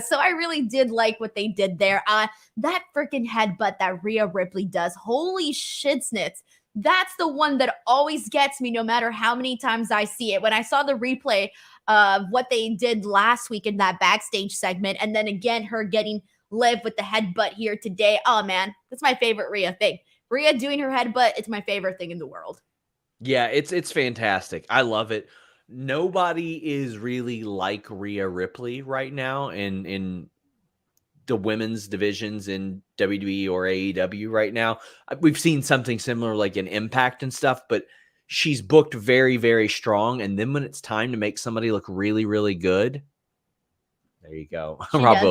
So I really did like what they did there. That freaking headbutt that Rhea Ripley does. Holy shitsnits. That's the one that always gets me no matter how many times I see it. When I saw the replay of what they did last week in that backstage segment, and then again, her getting Liv with the headbutt here today. Oh man, that's my favorite Rhea thing. Rhea doing her headbutt, it's my favorite thing in the world. Yeah, it's fantastic. I love it. Nobody is really like Rhea Ripley right now in the women's divisions in WWE or AEW right now. We've seen something similar like in Impact and stuff, but she's booked very, very strong. And then when it's time to make somebody look really, really good, there you go. Rob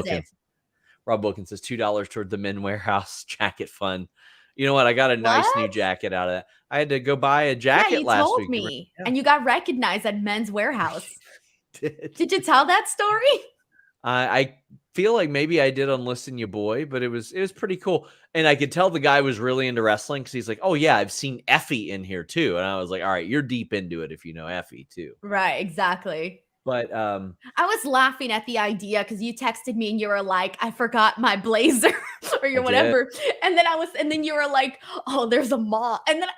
Wilkins says $2 toward the Men Warehouse jacket fund. You know what? I got a nice new jacket out of that. I had to go buy a jacket last week. You told me. Yeah. And you got recognized at Men's Warehouse. Did you tell that story? I feel like maybe I did on Listen You Boy, but it was pretty cool. And I could tell the guy was really into wrestling because he's like, oh yeah, I've seen Effie in here too. And I was like, all right, you're deep into it if you know Effie too. Right, exactly. But I was laughing at the idea because you texted me and you were like, I forgot my blazer or whatever. And then you were like, oh, there's a mall. And then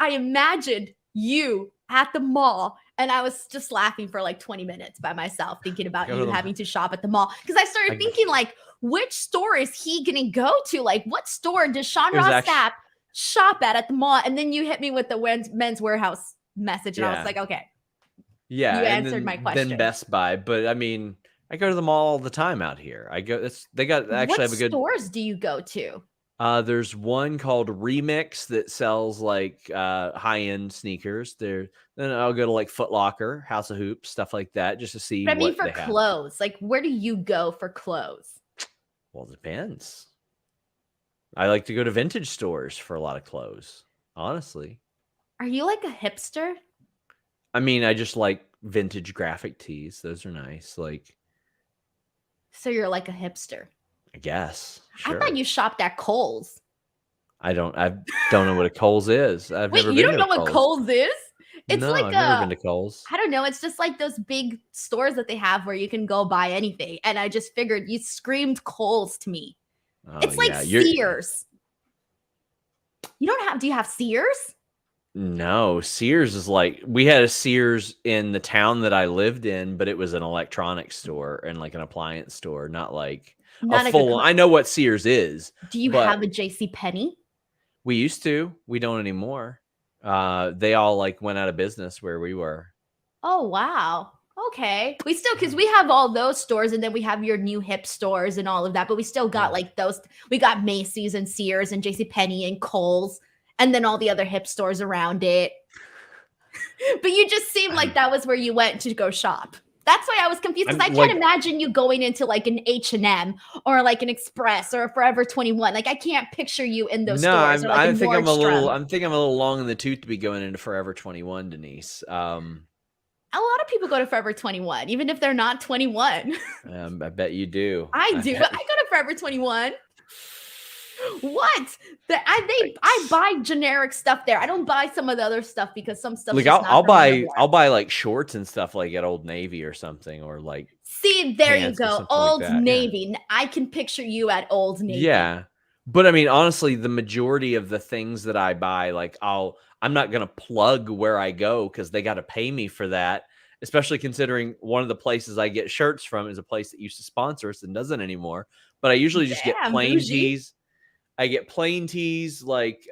I imagined you at the mall And I was just laughing for like 20 minutes by myself, thinking about you having to shop at the mall. Because I started thinking, like, which store is he going to go to? Like, what store does Sean Ross Sapp shop at the mall? And then you hit me with the Men's Warehouse message. And I was like, okay. Yeah. You answered my question. Then Best Buy. But I mean, I go to the mall all the time out here. They got actually have a good. What stores do you go to? There's one called Remix that sells like high-end sneakers. Then I'll go to like Foot Locker, House of Hoops, stuff like that, just to see. But I mean, for clothes, like where do you go for clothes? Well, it depends. I like to go to vintage stores for a lot of clothes, honestly. Are you like a hipster? I mean, I just like vintage graphic tees. Those are nice. Like, so you're like a hipster. I guess. Sure. I thought you shopped at Kohl's. I don't know what a Kohl's is. Wait, you don't know what Kohl's is? It's like I've never been to Kohl's. I don't know. It's just like those big stores that they have where you can go buy anything. And I just figured you screamed Kohl's to me. Oh, it's like Sears. Do you have Sears? No, Sears is like, we had a Sears in the town that I lived in, but it was an electronics store and like an appliance store, not like a full. I know what Sears is. Do you have a JCPenney? We used to. We don't anymore. They all like went out of business where we were. Oh, wow. Okay. We still, because we have all those stores and then we have your new hip stores and all of that, but we still got like those. We got Macy's and Sears and JCPenney and Kohl's and then all the other hip stores around it. But you just seemed like that was where you went to go shop. That's why I was confused because I can't imagine you going into like an H&M or like an Express or a Forever 21. Like I can't picture you in those stores. I think I'm a little long in the tooth to be going into Forever 21, Denise. A lot of people go to Forever 21, even if they're not 21. I bet you do. I do. I go to Forever 21. What? I buy generic stuff there. I don't buy some of the other stuff because some stuff. Like I'll buy like shorts and stuff like at Old Navy or something, or like. See, there you go, Old Navy. Yeah. I can picture you at Old Navy. Yeah, but I mean, honestly, the majority of the things that I buy, like I'm not gonna plug where I go because they got to pay me for that. Especially considering one of the places I get shirts from is a place that used to sponsor us and doesn't anymore. But I usually just get plain tees. I get plain tees, like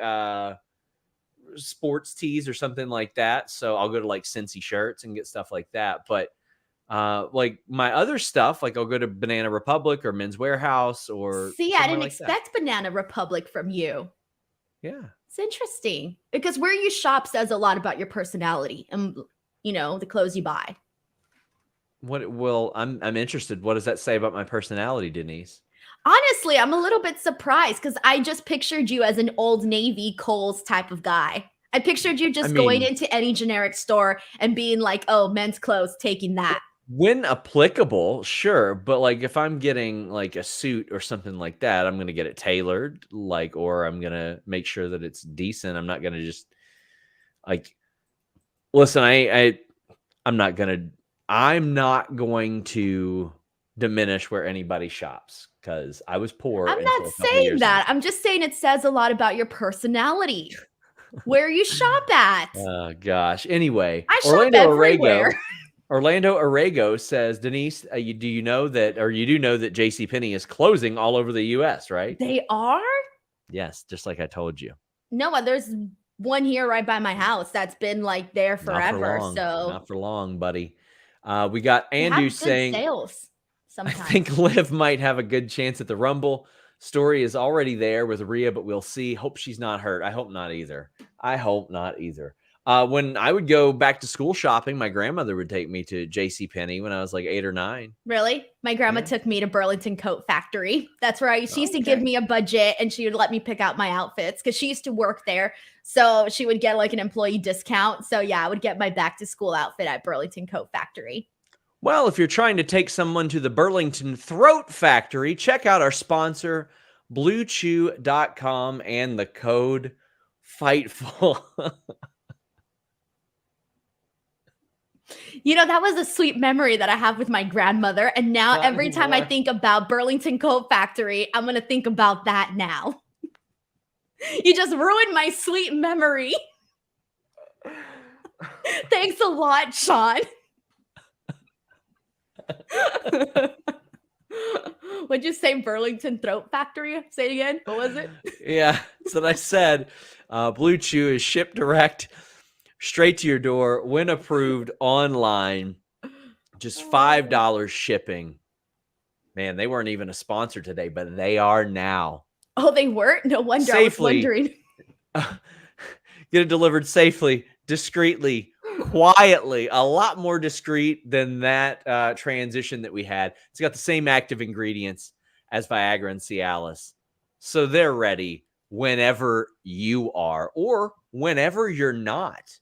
sports tees or something like that. So I'll go to like Cincy shirts and get stuff like that. But like my other stuff, like I'll go to Banana Republic or Men's Warehouse or. See, I didn't expect Banana Republic from you. Yeah. It's interesting because where you shop says a lot about your personality and, you know, the clothes you buy. I'm interested. What does that say about my personality, Denise? Honestly, I'm a little bit surprised because I just pictured you as an Old Navy Kohl's type of guy. I pictured you just going into any generic store and being like, oh, men's clothes, taking that. When applicable, sure. But like if I'm getting like a suit or something like that, I'm going to get it tailored, like, or I'm going to make sure that it's decent. I'm not going to just like, listen, I'm not going to diminish where anybody shops because I was poor. I'm not saying that. I'm just saying it says a lot about your personality. Where you shop at. Oh gosh. Anyway, I shop everywhere. Orlando Arrego says, Denise, you do know that JCPenney is closing all over the U.S., right? They are? Yes, just like I told you. No, there's one here right by my house that's been like there forever. Not for long, buddy. We got Andrew saying sales sometimes. I think Liv might have a good chance at the Rumble. Story is already there with Rhea, but we'll see. Hope she's not hurt. I hope not either. When I would go back to school shopping, my grandmother would take me to JCPenney when I was like 8 or 9. Really? My grandma took me to Burlington Coat Factory. That's where she used to give me a budget and she would let me pick out my outfits because she used to work there. So she would get like an employee discount. So yeah, I would get my back to school outfit at Burlington Coat Factory. Well, if you're trying to take someone to the Burlington Throat Factory, check out our sponsor, BlueChew.com, and the code Fightful. You know, that was a sweet memory that I have with my grandmother. And now every time I think about Burlington Coat Factory, I'm going to think about that now. You just ruined my sweet memory. Thanks a lot, Sean. What'd you say? Burlington Throat Factory? Say it again. What was it? Yeah, that's what I said. Blue Chew is shipped direct straight to your door when approved online. Just $5 shipping. Man, they weren't even a sponsor today, but they are now. Oh, they weren't? No wonder. Safely. I was wondering. Get it delivered safely, discreetly, quietly. A lot more discreet than that transition that we had. It's got the same active ingredients as Viagra and Cialis. So they're ready whenever you are or whenever you're not,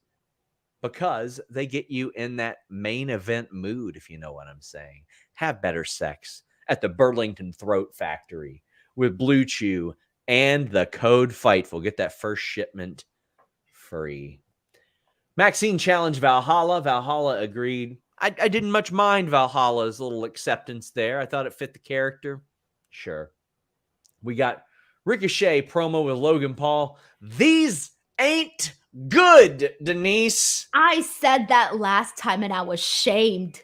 because they get you in that main event mood, if you know what I'm saying. Have better sex at the Burlington Throat Factory with Blue Chew and the code Fightful. Get that first shipment free. Maxine challenged Valhalla. Valhalla agreed. I didn't much mind Valhalla's little acceptance there. I thought it fit the character. Sure. We got Ricochet promo with Logan Paul. These ain't good, Denise. I said that last time and I was shamed.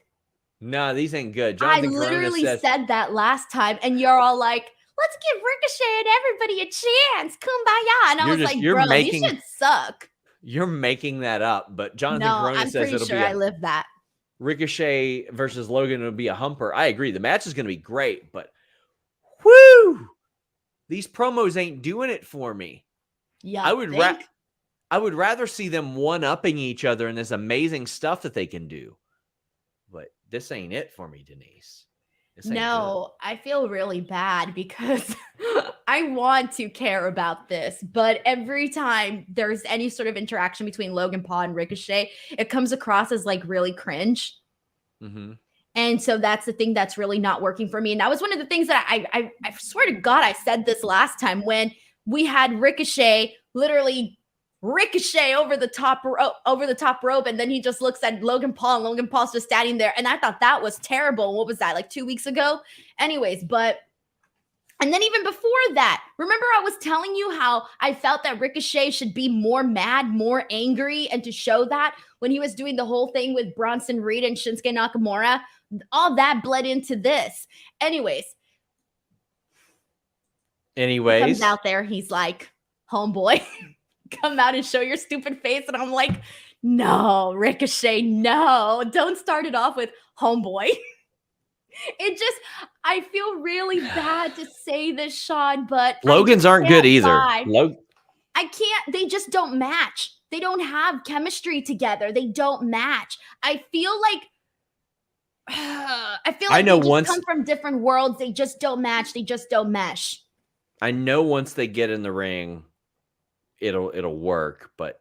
No, these ain't good. Jonathan literally said that last time, and you're all like, let's give Ricochet and everybody a chance. Kumbaya. And I was like, bro, you should suck. You're making that up, but Jonathan Corona says it'll be. I live that. Ricochet versus Logan will be a humper. I agree. The match is going to be great, but whoo, these promos ain't doing it for me. Yeah, I would rather see them one-upping each other in this amazing stuff that they can do. But this ain't it for me, Denise. No, I feel really bad because I want to care about this, but every time there's any sort of interaction between Logan Paul and Ricochet, it comes across as like really cringe. Mm-hmm. And so that's the thing that's really not working for me. And that was one of the things that I swear to God, I said this last time when we had Ricochet literally ricochet over the top rope, and then he just looks at Logan Paul, and Logan Paul's just standing there, and I thought that was terrible. What was that, like 2 weeks ago? Anyways, and then even before that, remember I was telling you how I felt that Ricochet should be more mad, more angry, and to show that when he was doing the whole thing with Bronson Reed and Shinsuke Nakamura, all that bled into this. Anyways, he comes out there, he's like, homeboy, come out and show your stupid face. And I'm like, no, Ricochet, no, don't start it off with homeboy. I feel really bad to say this, Sean, but Logan's aren't good either. I can't, they just don't match. They don't have chemistry together. They don't match. I feel like they just come from different worlds. They just don't match. They just don't mesh. I know once they get in the ring, it'll work, but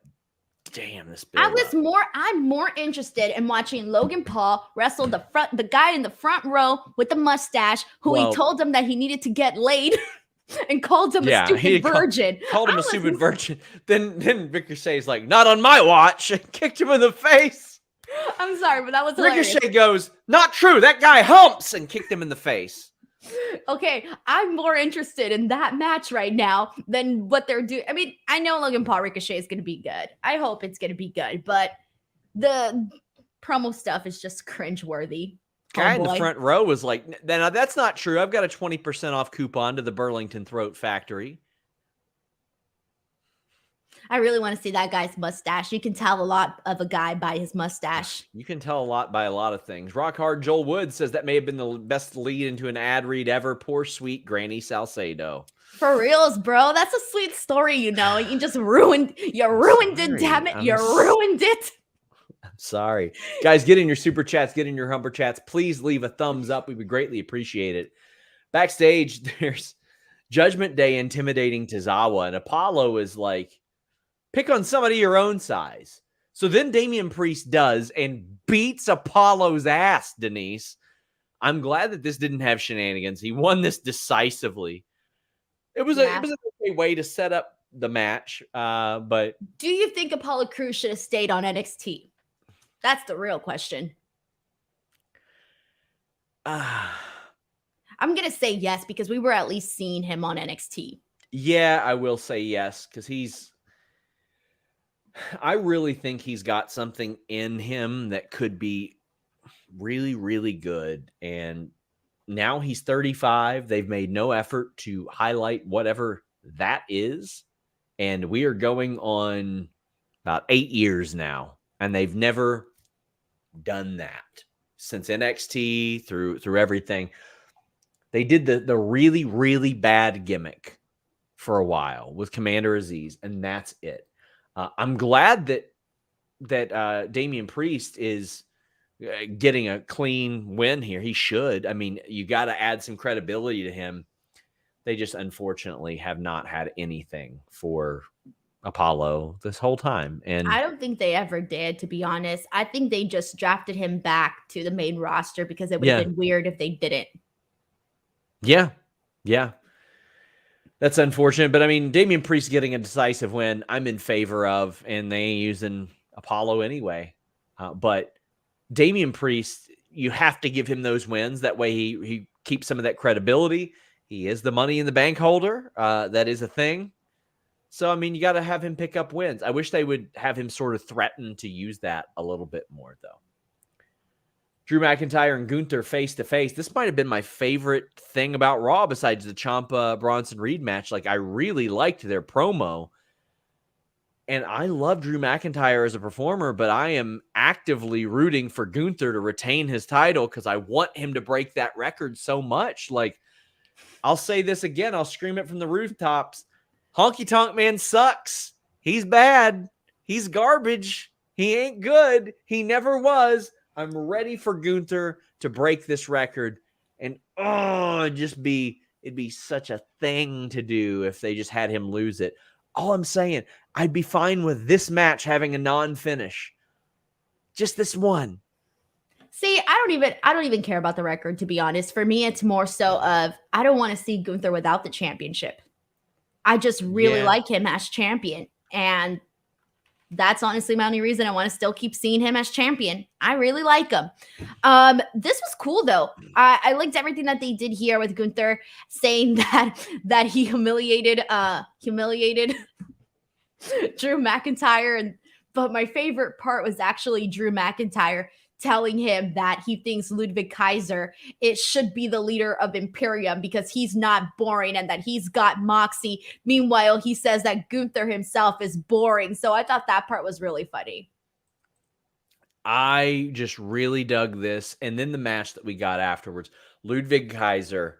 damn, this I'm more interested in watching Logan Paul wrestle the guy in the front row with the mustache he told him that he needed to get laid and called him a stupid virgin. Called him a stupid virgin. Then Ricochet's like, not on my watch, and kicked him in the face. I'm sorry, but that was hilarious. Ricochet goes, not true, that guy humps, and kicked him in the face. Okay, I'm more interested in that match right now than what they're doing. I mean, I know Logan Paul Ricochet is going to be good. I hope it's going to be good, but the promo stuff is just cringeworthy. Guy in the front row was like, now that's not true. I've got a 20% off coupon to the Burlington Throat Factory. I really want to see that guy's mustache. You can tell a lot of a guy by his mustache. You can tell a lot by a lot of things. Rock Hard Joel Wood says that may have been the best lead into an ad read ever. Poor sweet Granny Salcedo. For reals, bro. That's a sweet story, you know. You just ruined it, damn it. You ruined it. I'm sorry. Guys, get in your super chats, get in your humper chats. Please leave a thumbs up. We would greatly appreciate it. Backstage, there's Judgment Day intimidating Tozawa, and Apollo is like, pick on somebody your own size. So then Damian Priest does and beats Apollo's ass, Denise. I'm glad that this didn't have shenanigans. He won this decisively. It was an okay way to set up the match. But do you think Apollo Crews should have stayed on NXT? That's the real question. I'm going to say yes, because we were at least seeing him on NXT. Yeah, I will say yes, because he's I really think he's got something in him that could be really, really good. And now he's 35. They've made no effort to highlight whatever that is. And we are going on about 8 years now. And they've never done that since NXT through everything. They did the really, really bad gimmick for a while with Commander Aziz, and that's it. I'm glad that Damian Priest is getting a clean win here. He should. I mean, you got to add some credibility to him. They just unfortunately have not had anything for Apollo this whole time. And I don't think they ever did, to be honest. I think they just drafted him back to the main roster because it would have been weird if they didn't. Yeah. That's unfortunate. But I mean, Damian Priest getting a decisive win, I'm in favor of, and they ain't using Apollo anyway. But Damian Priest, you have to give him those wins. That way he keeps some of that credibility. He is the Money in the Bank holder. That is a thing. So, I mean, you got to have him pick up wins. I wish they would have him sort of threaten to use that a little bit more, though. Drew McIntyre and Gunther face-to-face. This might have been my favorite thing about Raw besides the Champa Bronson Reed match. Like, I really liked their promo. And I love Drew McIntyre as a performer, but I am actively rooting for Gunther to retain his title because I want him to break that record so much. Like, I'll say this again. I'll scream it from the rooftops. Honky Tonk Man sucks. He's bad. He's garbage. He ain't good. He never was. I'm ready for Gunther to break this record. And, it'd be such a thing to do if they just had him lose it. All I'm saying, I'd be fine with this match having a non-finish. Just this one. See, I don't even care about the record, to be honest. For me, it's more so of I don't want to see Gunther without the championship. I just really like him as champion. And that's honestly my only reason I want to still keep seeing him as champion. I really like him. This was cool though. I liked everything that they did here with Gunther saying that he humiliated Drew McIntyre. But my favorite part was actually Drew McIntyre telling him that he thinks Ludwig Kaiser should be the leader of Imperium because he's not boring and that he's got moxie. Meanwhile, he says that Gunther himself is boring. So I thought that part was really funny. I just really dug this. And then the match that we got afterwards, Ludwig Kaiser.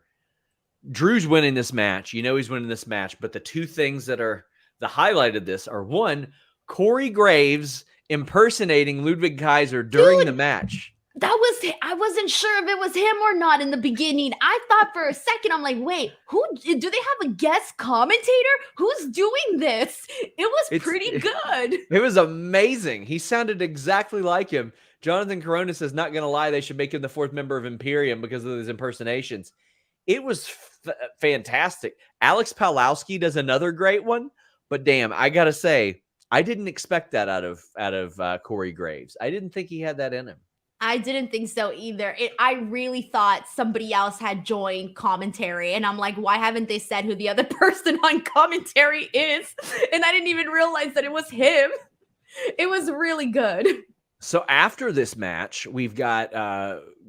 Drew's winning this match. You know he's winning this match. But the two things that are the highlight of this are, one, Corey Graves impersonating Ludwig Kaiser during the match. I wasn't sure if it was him or not in the beginning. I thought for a second, I'm like, wait, who do they have a guest commentator? Who's doing this? It was pretty good. It was amazing. He sounded exactly like him. Jonathan Corona says, not going to lie, they should make him the fourth member of Imperium because of his impersonations. It was fantastic. Alex Palowski does another great one, but damn, I got to say, I didn't expect that out of Corey Graves. I didn't think he had that in him. I didn't think so either. I really thought somebody else had joined commentary. And I'm like, why haven't they said who the other person on commentary is? And I didn't even realize that it was him. It was really good. So after this match, we've got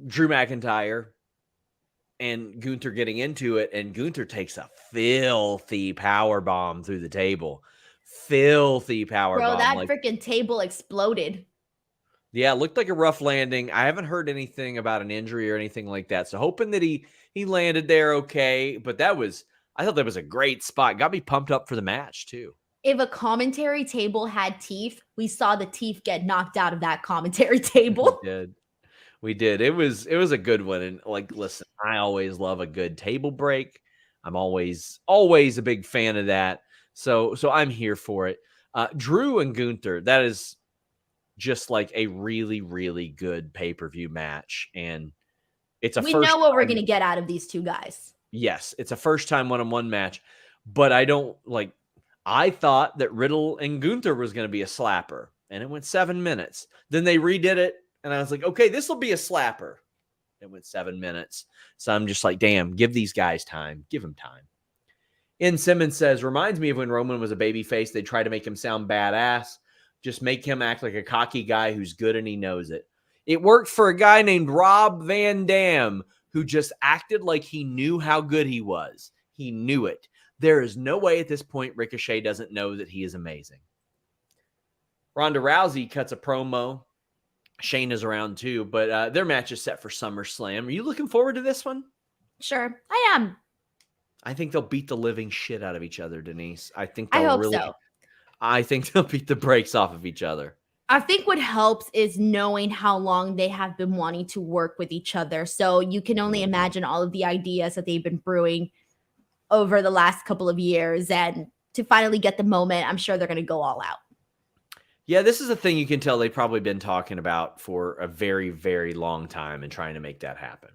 Drew McIntyre and Gunther getting into it. And Gunther takes a filthy power bomb through the table. Filthy power bomb. Bro, that freaking table exploded. Yeah, it looked like a rough landing. I haven't heard anything about an injury or anything like that. So hoping that he landed there okay. But I thought that was a great spot. Got me pumped up for the match too. If a commentary table had teeth, we saw the teeth get knocked out of that commentary table. We did. It was a good one. And like, listen, I always love a good table break. I'm always a big fan of that. So I'm here for it. Drew and Gunther, that is just like a really, really good pay-per-view match. And we know what we're going to get out of these two guys. Yes, it's a first-time one-on-one match. But I thought that Riddle and Gunther was going to be a slapper. And it went 7 minutes. Then they redid it. And I was like, okay, this will be a slapper. It went 7 minutes. So I'm just like, damn, give these guys time. Give them time. Simmons says, reminds me of when Roman was a babyface. They tried to make him sound badass. Just make him act like a cocky guy who's good and he knows it. It worked for a guy named Rob Van Dam, who just acted like he knew how good he was. He knew it. There is no way at this point Ricochet doesn't know that he is amazing. Ronda Rousey cuts a promo. Shane is around too, but their match is set for SummerSlam. Are you looking forward to this one? Sure, I am. I think they'll beat the living shit out of each other, Denise. I think I they'll hope really. so. I think they'll beat the brakes off of each other. I think what helps is knowing how long they have been wanting to work with each other. So you can only imagine all of the ideas that they've been brewing over the last couple of years. And to finally get the moment, I'm sure they're going to go all out. Yeah, this is a thing you can tell they've probably been talking about for a very, very long time and trying to make that happen.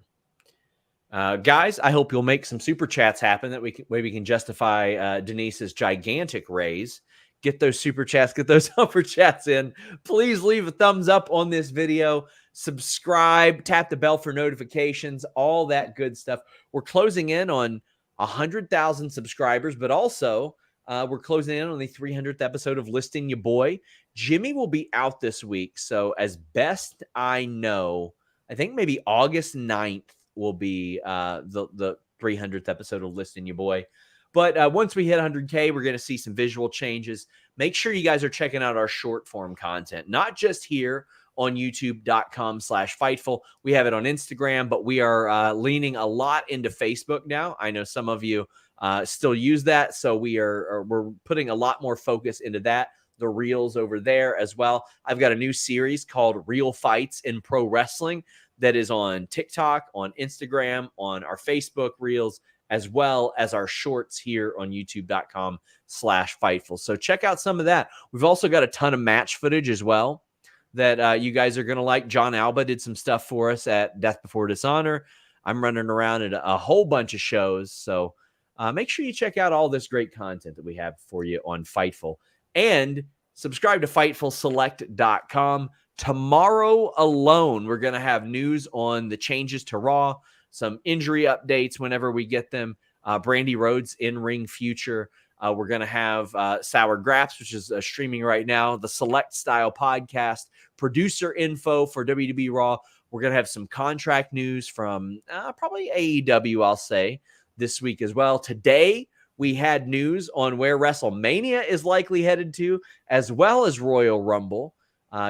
Guys, I hope you'll make some super chats happen that we can justify Denise's gigantic raise. Get those super chats, get those upper chats in. Please leave a thumbs up on this video. Subscribe, tap the bell for notifications, all that good stuff. We're closing in on 100,000 subscribers, but also we're closing in on the 300th episode of Listing Your Boy. Jimmy will be out this week. So as best I know, I think maybe August 9th will be the 300th episode of Listing Your Boy. But once we hit 100K, we're going to see some visual changes. Make sure you guys are checking out our short form content, not just here on youtube.com/Fightful. We have it on Instagram, but we are leaning a lot into Facebook now. I know some of you still use that. So we're putting a lot more focus into that. The reels over there as well. I've got a new series called Real Fights in Pro Wrestling that is on TikTok, on Instagram, on our Facebook reels, as well as our shorts here on youtube.com/Fightful. So check out some of that. We've also got a ton of match footage as well that you guys are going to like. John Alba did some stuff for us at Death Before Dishonor. I'm running around at a whole bunch of shows. So make sure you check out all this great content that we have for you on Fightful. And subscribe to FightfulSelect.com. Tomorrow alone, we're going to have news on the changes to Raw, some injury updates whenever we get them. Brandy Rhodes in-ring future. We're going to have Sour Graps, which is streaming right now, the Select Style podcast, producer info for WWE Raw. We're going to have some contract news from probably AEW, I'll say, this week as well. Today, we had news on where WrestleMania is likely headed to, as well as Royal Rumble.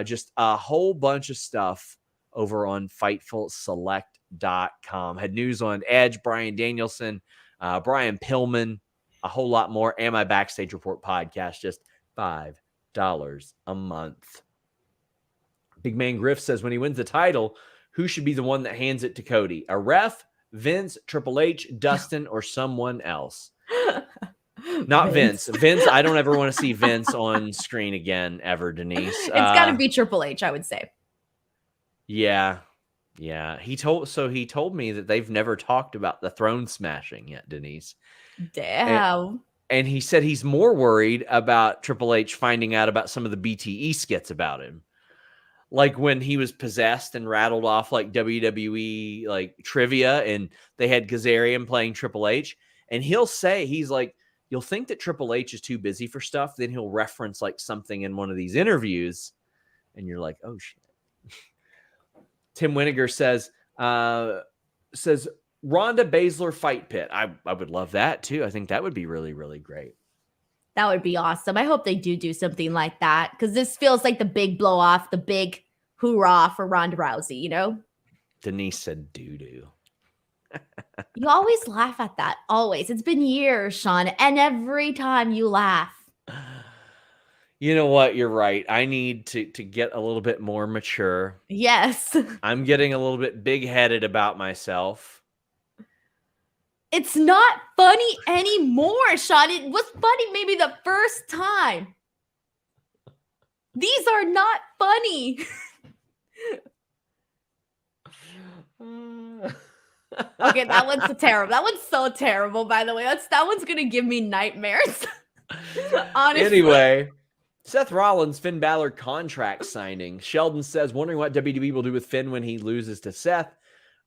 Just a whole bunch of stuff over on FightfulSelect.com. Had news on Edge, Bryan Danielson, Brian Pillman, a whole lot more, and my Backstage Report podcast, just $5 a month. Big Man Griff says when he wins the title, who should be the one that hands it to Cody? A ref, Vince, Triple H, Dustin, or someone else? Not Vince. Vince, I don't ever want to see Vince on screen again, ever, Denise. It's got to be Triple H, I would say. Yeah. He told me that they've never talked about the throne smashing yet, Denise. Damn. And he said he's more worried about Triple H finding out about some of the BTE skits about him. Like when he was possessed and rattled off like WWE like trivia and they had Kazarian playing Triple H. And he'll say, he's like, you'll think that Triple H is too busy for stuff. Then he'll reference like something in one of these interviews. And you're like, oh shit. Tim Winiger says Ronda Baszler fight pit. I would love that too. I think that would be really, really great. That would be awesome. I hope they do something like that because this feels like the big blow off, the big hoorah for Ronda Rousey, you know? Denise said doo-doo. You always laugh at that. Always. It's been years, Sean. And every time you laugh. You know what? You're right. I need to get a little bit more mature. Yes. I'm getting a little bit big-headed about myself. It's not funny anymore, Sean. It was funny maybe the first time. These are not funny. Okay, that one's terrible. That one's so terrible, by the way. That one's going to give me nightmares. Honestly. Anyway, Seth Rollins, Finn Balor contract signing. Sheldon says, wondering what WWE will do with Finn when he loses to Seth.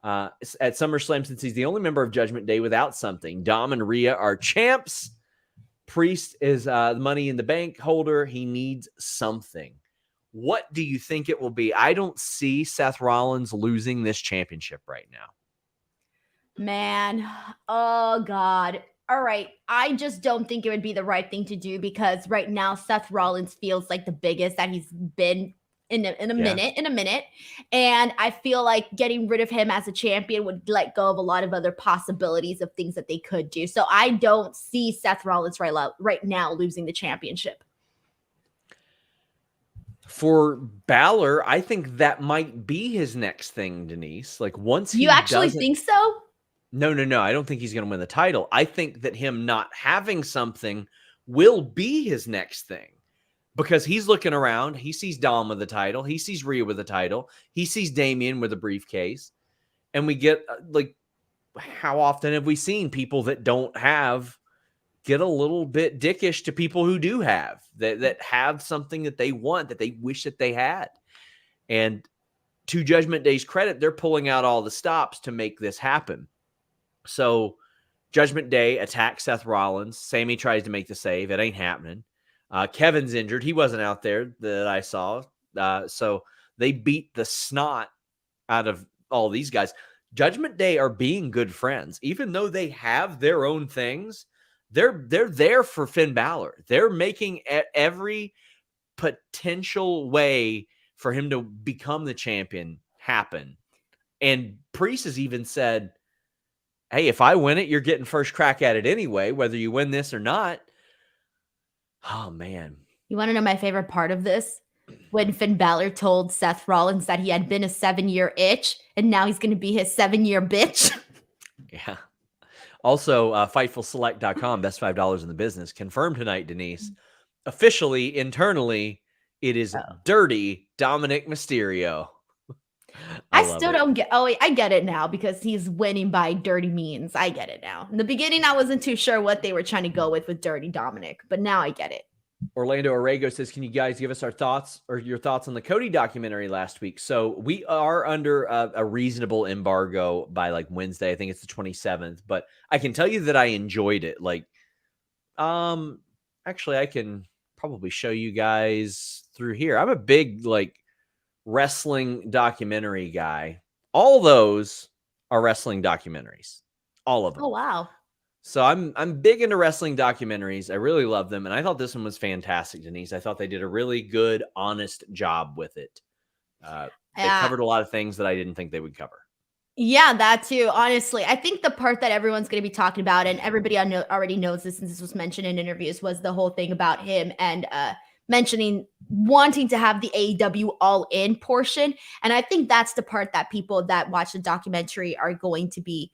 At SummerSlam, since he's the only member of Judgment Day without something. Dom and Rhea are champs. Priest is the Money in the Bank holder. He needs something. What do you think it will be? I don't see Seth Rollins losing this championship right now. Man, oh God. All right. I just don't think it would be the right thing to do because right now Seth Rollins feels like the biggest that he's been in a minute. And I feel like getting rid of him as a champion would let go of a lot of other possibilities of things that they could do. So I don't see Seth Rollins right now losing the championship. For Balor, I think that might be his next thing, Denise. Like once You actually think so? No. I don't think he's going to win the title. I think that him not having something will be his next thing because he's looking around. He sees Dom with the title. He sees Rhea with the title. He sees Damian with a briefcase. And we get like, how often have we seen people that don't have get a little bit dickish to people who do have that have something that they want, that they wish that they had. And to Judgment Day's credit, they're pulling out all the stops to make this happen. So Judgment Day attacks Seth Rollins. Sami tries to make the save. It ain't happening. Kevin's injured. He wasn't out there that I saw. So they beat the snot out of all these guys. Judgment Day are being good friends. Even though they have their own things, they're there for Finn Balor. They're making every potential way for him to become the champion happen. And Priest has even said, hey, if I win it, you're getting first crack at it anyway, whether you win this or not. Oh, man. You want to know my favorite part of this? When Finn Balor told Seth Rollins that he had been a 7-year itch, and now he's going to be his 7-year bitch. Yeah. Also, FightfulSelect.com, best $5 in the business. Confirmed tonight, Denise. Officially, internally, it is dirty Dominik Mysterio. I still don't get. Oh, I get it now because he's winning by dirty means. I get it now. In the beginning, I wasn't too sure what they were trying to go with dirty Dominik, but now I get it. Orlando Orrego says, can you guys give us our thoughts or your thoughts on the Cody documentary last week? So we are under a reasonable embargo by like Wednesday. I think it's the 27th, but I can tell you that I enjoyed it. Like, actually I can probably show you guys through here. I'm a big like wrestling documentary guy. All those are wrestling documentaries. All of them. Oh, wow. So I'm big into wrestling documentaries. I really love them. And I thought this one was fantastic, Denise. I thought they did a really good, honest job with it. They covered a lot of things that I didn't think they would cover. Yeah, that too. Honestly, I think the part that everyone's going to be talking about, and everybody already knows this since this was mentioned in interviews, was the whole thing about him and mentioning wanting to have the AEW All In portion. And I think that's the part that people that watch the documentary are going to be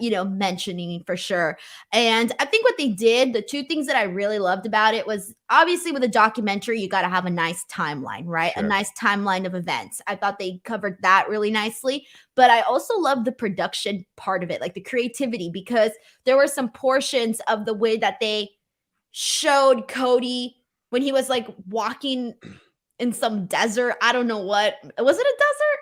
mentioning for sure. And I think what they did, the two things that I really loved about it was obviously with a documentary, you got to have a nice timeline, right? Sure. A nice timeline of events. I thought they covered that really nicely, but I also loved the production part of it, like the creativity, because there were some portions of the way that they showed Cody when he was like walking in some desert. I don't know was it a desert?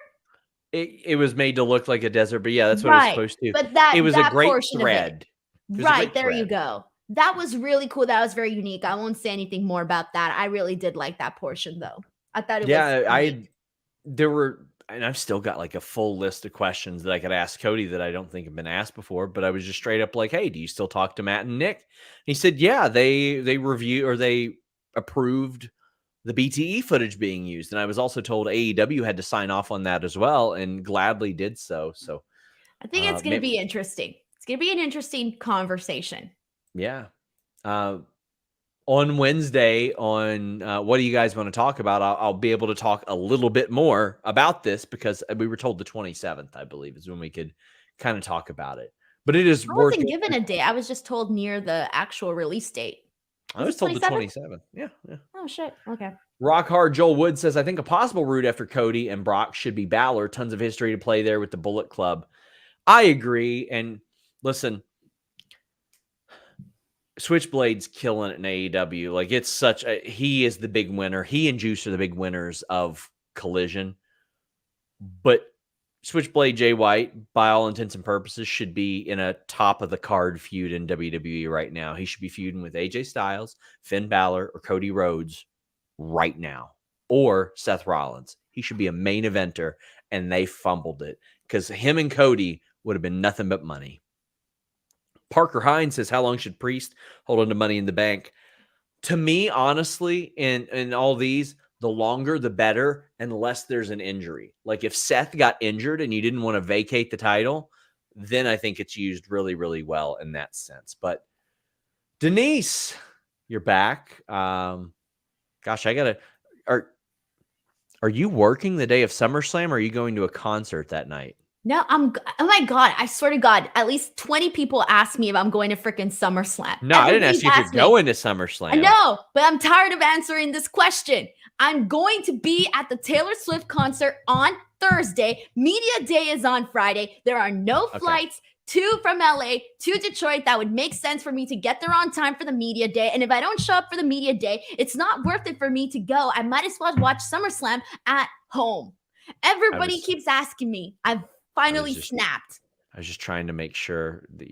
It was made to look like a desert, but yeah, that's what it was supposed to. But it was a great thread. Right, there you go. That was really cool. That was very unique. I won't say anything more about that. I really did like that portion, though. I thought it was unique. And I've still got like a full list of questions that I could ask Cody that I don't think have been asked before, but I was just straight up like, hey, do you still talk to Matt and Nick? He said, yeah, they approved the BTE footage being used. And I was also told AEW had to sign off on that as well and gladly did so. So I think it's going to be interesting. It's going to be an interesting conversation. Yeah. On Wednesday on what do you guys want to talk about? I'll be able to talk a little bit more about this because we were told the 27th, I believe, is when we could kind of talk about it. But it is I wasn't given a date. I was just told near the actual release date. I was told the 27th. Yeah. Oh, shit. Okay. Rock Hard Joel Wood says, I think a possible route after Cody and Brock should be Balor. Tons of history to play there with the Bullet Club. I agree. And listen, Switchblade's killing it in AEW. Like it's he is the big winner. He and Juice are the big winners of Collision. But Switchblade Jay White, by all intents and purposes, should be in a top of the card feud in WWE right now. He should be feuding with AJ Styles, Finn Balor, or Cody Rhodes right now. or Seth Rollins. He should be a main eventer, and they fumbled it because him and Cody would have been nothing but money. Parker Hines says, how long should Priest hold on to Money in the Bank? To me, honestly, in all these, the longer the better, unless there's an injury. Like if Seth got injured and you didn't want to vacate the title, then I think it's used really, really well in that sense. But Denise, you're back. Gosh, are you working the day of SummerSlam, or are you going to a concert that night? No, oh my God, I swear to God, at least 20 people asked me if I'm going to freaking SummerSlam. No, I didn't ask you if you're going to SummerSlam. I know, but I'm tired of answering this question. I'm going to be at the Taylor Swift concert on Thursday. Media Day is on Friday. There are no flights from LA to Detroit. That would make sense for me to get there on time for the Media Day. And if I don't show up for the Media Day, it's not worth it for me to go. I might as well watch SummerSlam at home. Everybody keeps asking me. I've finally snapped. I was just trying to make sure that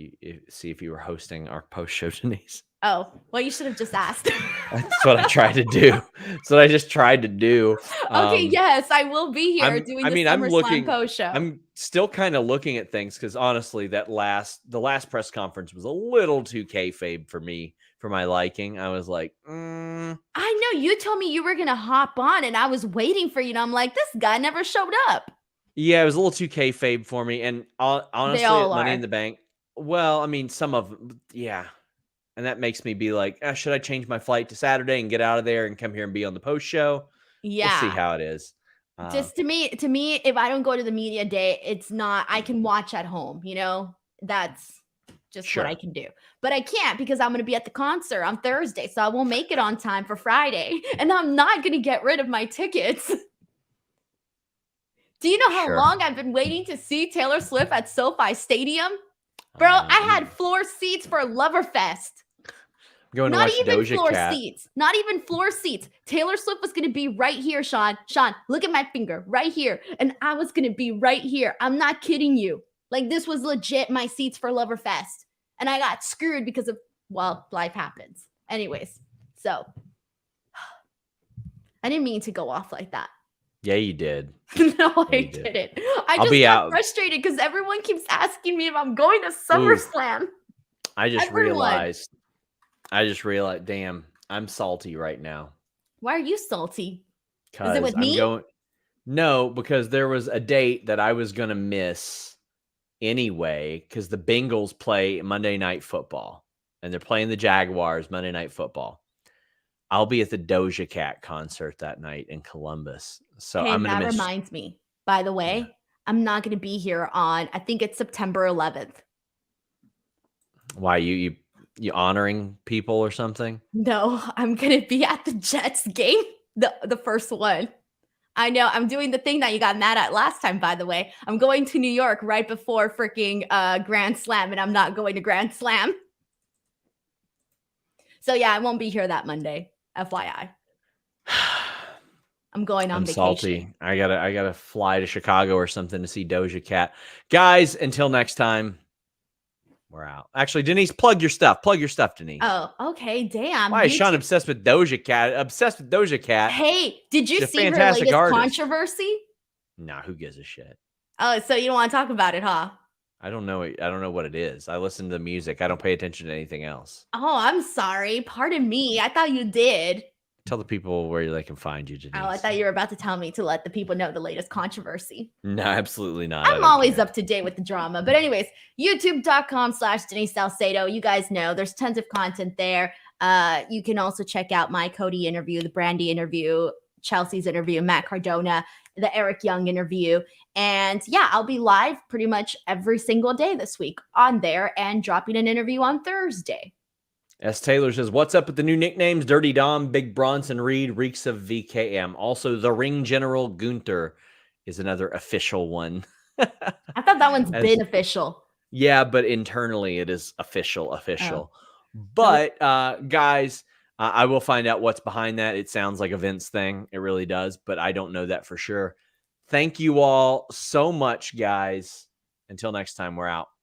see if you were hosting our post show, Denise. Oh, well, you should have just asked. That's what I tried to do. That's what I just tried to do. Okay, yes, I will be here doing the SummerSlam post show. I'm still kind of looking at things because honestly, the last press conference was a little too kayfabe for me, for my liking. I was like, I know you told me you were gonna hop on, and I was waiting for you. And I'm like, this guy never showed up. Yeah, it was a little too kayfabe for me. And honestly, Money in the Bank. Well, I mean, some of them, yeah. And that makes me be like, should I change my flight to Saturday and get out of there and come here and be on the post show? Yeah. We'll see how it is. Just to me, if I don't go to the Media Day, it's not, I can watch at home, that's just what I can do. But I can't because I'm going to be at the concert on Thursday. So I won't make it on time for Friday. And I'm not going to get rid of my tickets. Do you know how long I've been waiting to see Taylor Swift at SoFi Stadium? Bro, I had floor seats for Loverfest. Not even floor seats. Not even floor seats. Taylor Swift was going to be right here, Sean. Sean, look at my finger. Right here. And I was going to be right here. I'm not kidding you. Like, this was legit my seats for Loverfest. And I got screwed because of, well, life happens. Anyways, so I didn't mean to go off like that. Yeah, you did. No, I didn't. I just got frustrated because everyone keeps asking me if I'm going to SummerSlam. I just realized, damn, I'm salty right now. Why are you salty? Is it with me? No, because there was a date that I was going to miss anyway because the Bengals play Monday Night Football, and they're playing the Jaguars Monday Night Football. I'll be at the Doja Cat concert that night in Columbus. So I'm going to miss. That reminds me, by the way, I'm not going to be here on, I think it's September 11th. Why, you honoring people or something? No, I'm going to be at the Jets game, the first one. I know, I'm doing the thing that you got mad at last time, by the way. I'm going to New York right before freaking Grand Slam, and I'm not going to Grand Slam. So yeah, I won't be here that Monday. FYI. I'm going on vacation. Salty. I gotta fly to Chicago or something to see Doja Cat. Guys, until next time, we're out. Actually, Denise, plug your stuff. Plug your stuff, Denise. Oh, okay. Damn. Why is Sean obsessed with Doja Cat? Obsessed with Doja Cat. Hey, did you see her latest controversy? Nah, who gives a shit? Oh, so you don't want to talk about it, huh? I don't know. I don't know what it is. I listen to the music. I don't pay attention to anything else. Oh, I'm sorry. Pardon me. I thought you did. Tell the people where they can find you, Denise. Oh, I thought you were about to tell me to let the people know the latest controversy. No, absolutely not. I'm always up to date with the drama. But anyways, youtube.com/Denise Salcedo. You guys know there's tons of content there. You can also check out my Cody interview, the Brandy interview, Chelsea's interview, Matt Cardona, the Eric Young interview. And yeah, I'll be live pretty much every single day this week on there and dropping an interview on Thursday. S. Taylor says, what's up with the new nicknames? Dirty Dom, Big Bronson Reed, reeks of VKM. Also, the Ring General Gunther is another official one. I thought that one's been official. Yeah, but internally it is official. Oh. But guys, I will find out what's behind that. It sounds like a Vince thing. It really does, but I don't know that for sure. Thank you all so much, guys. Until next time, we're out.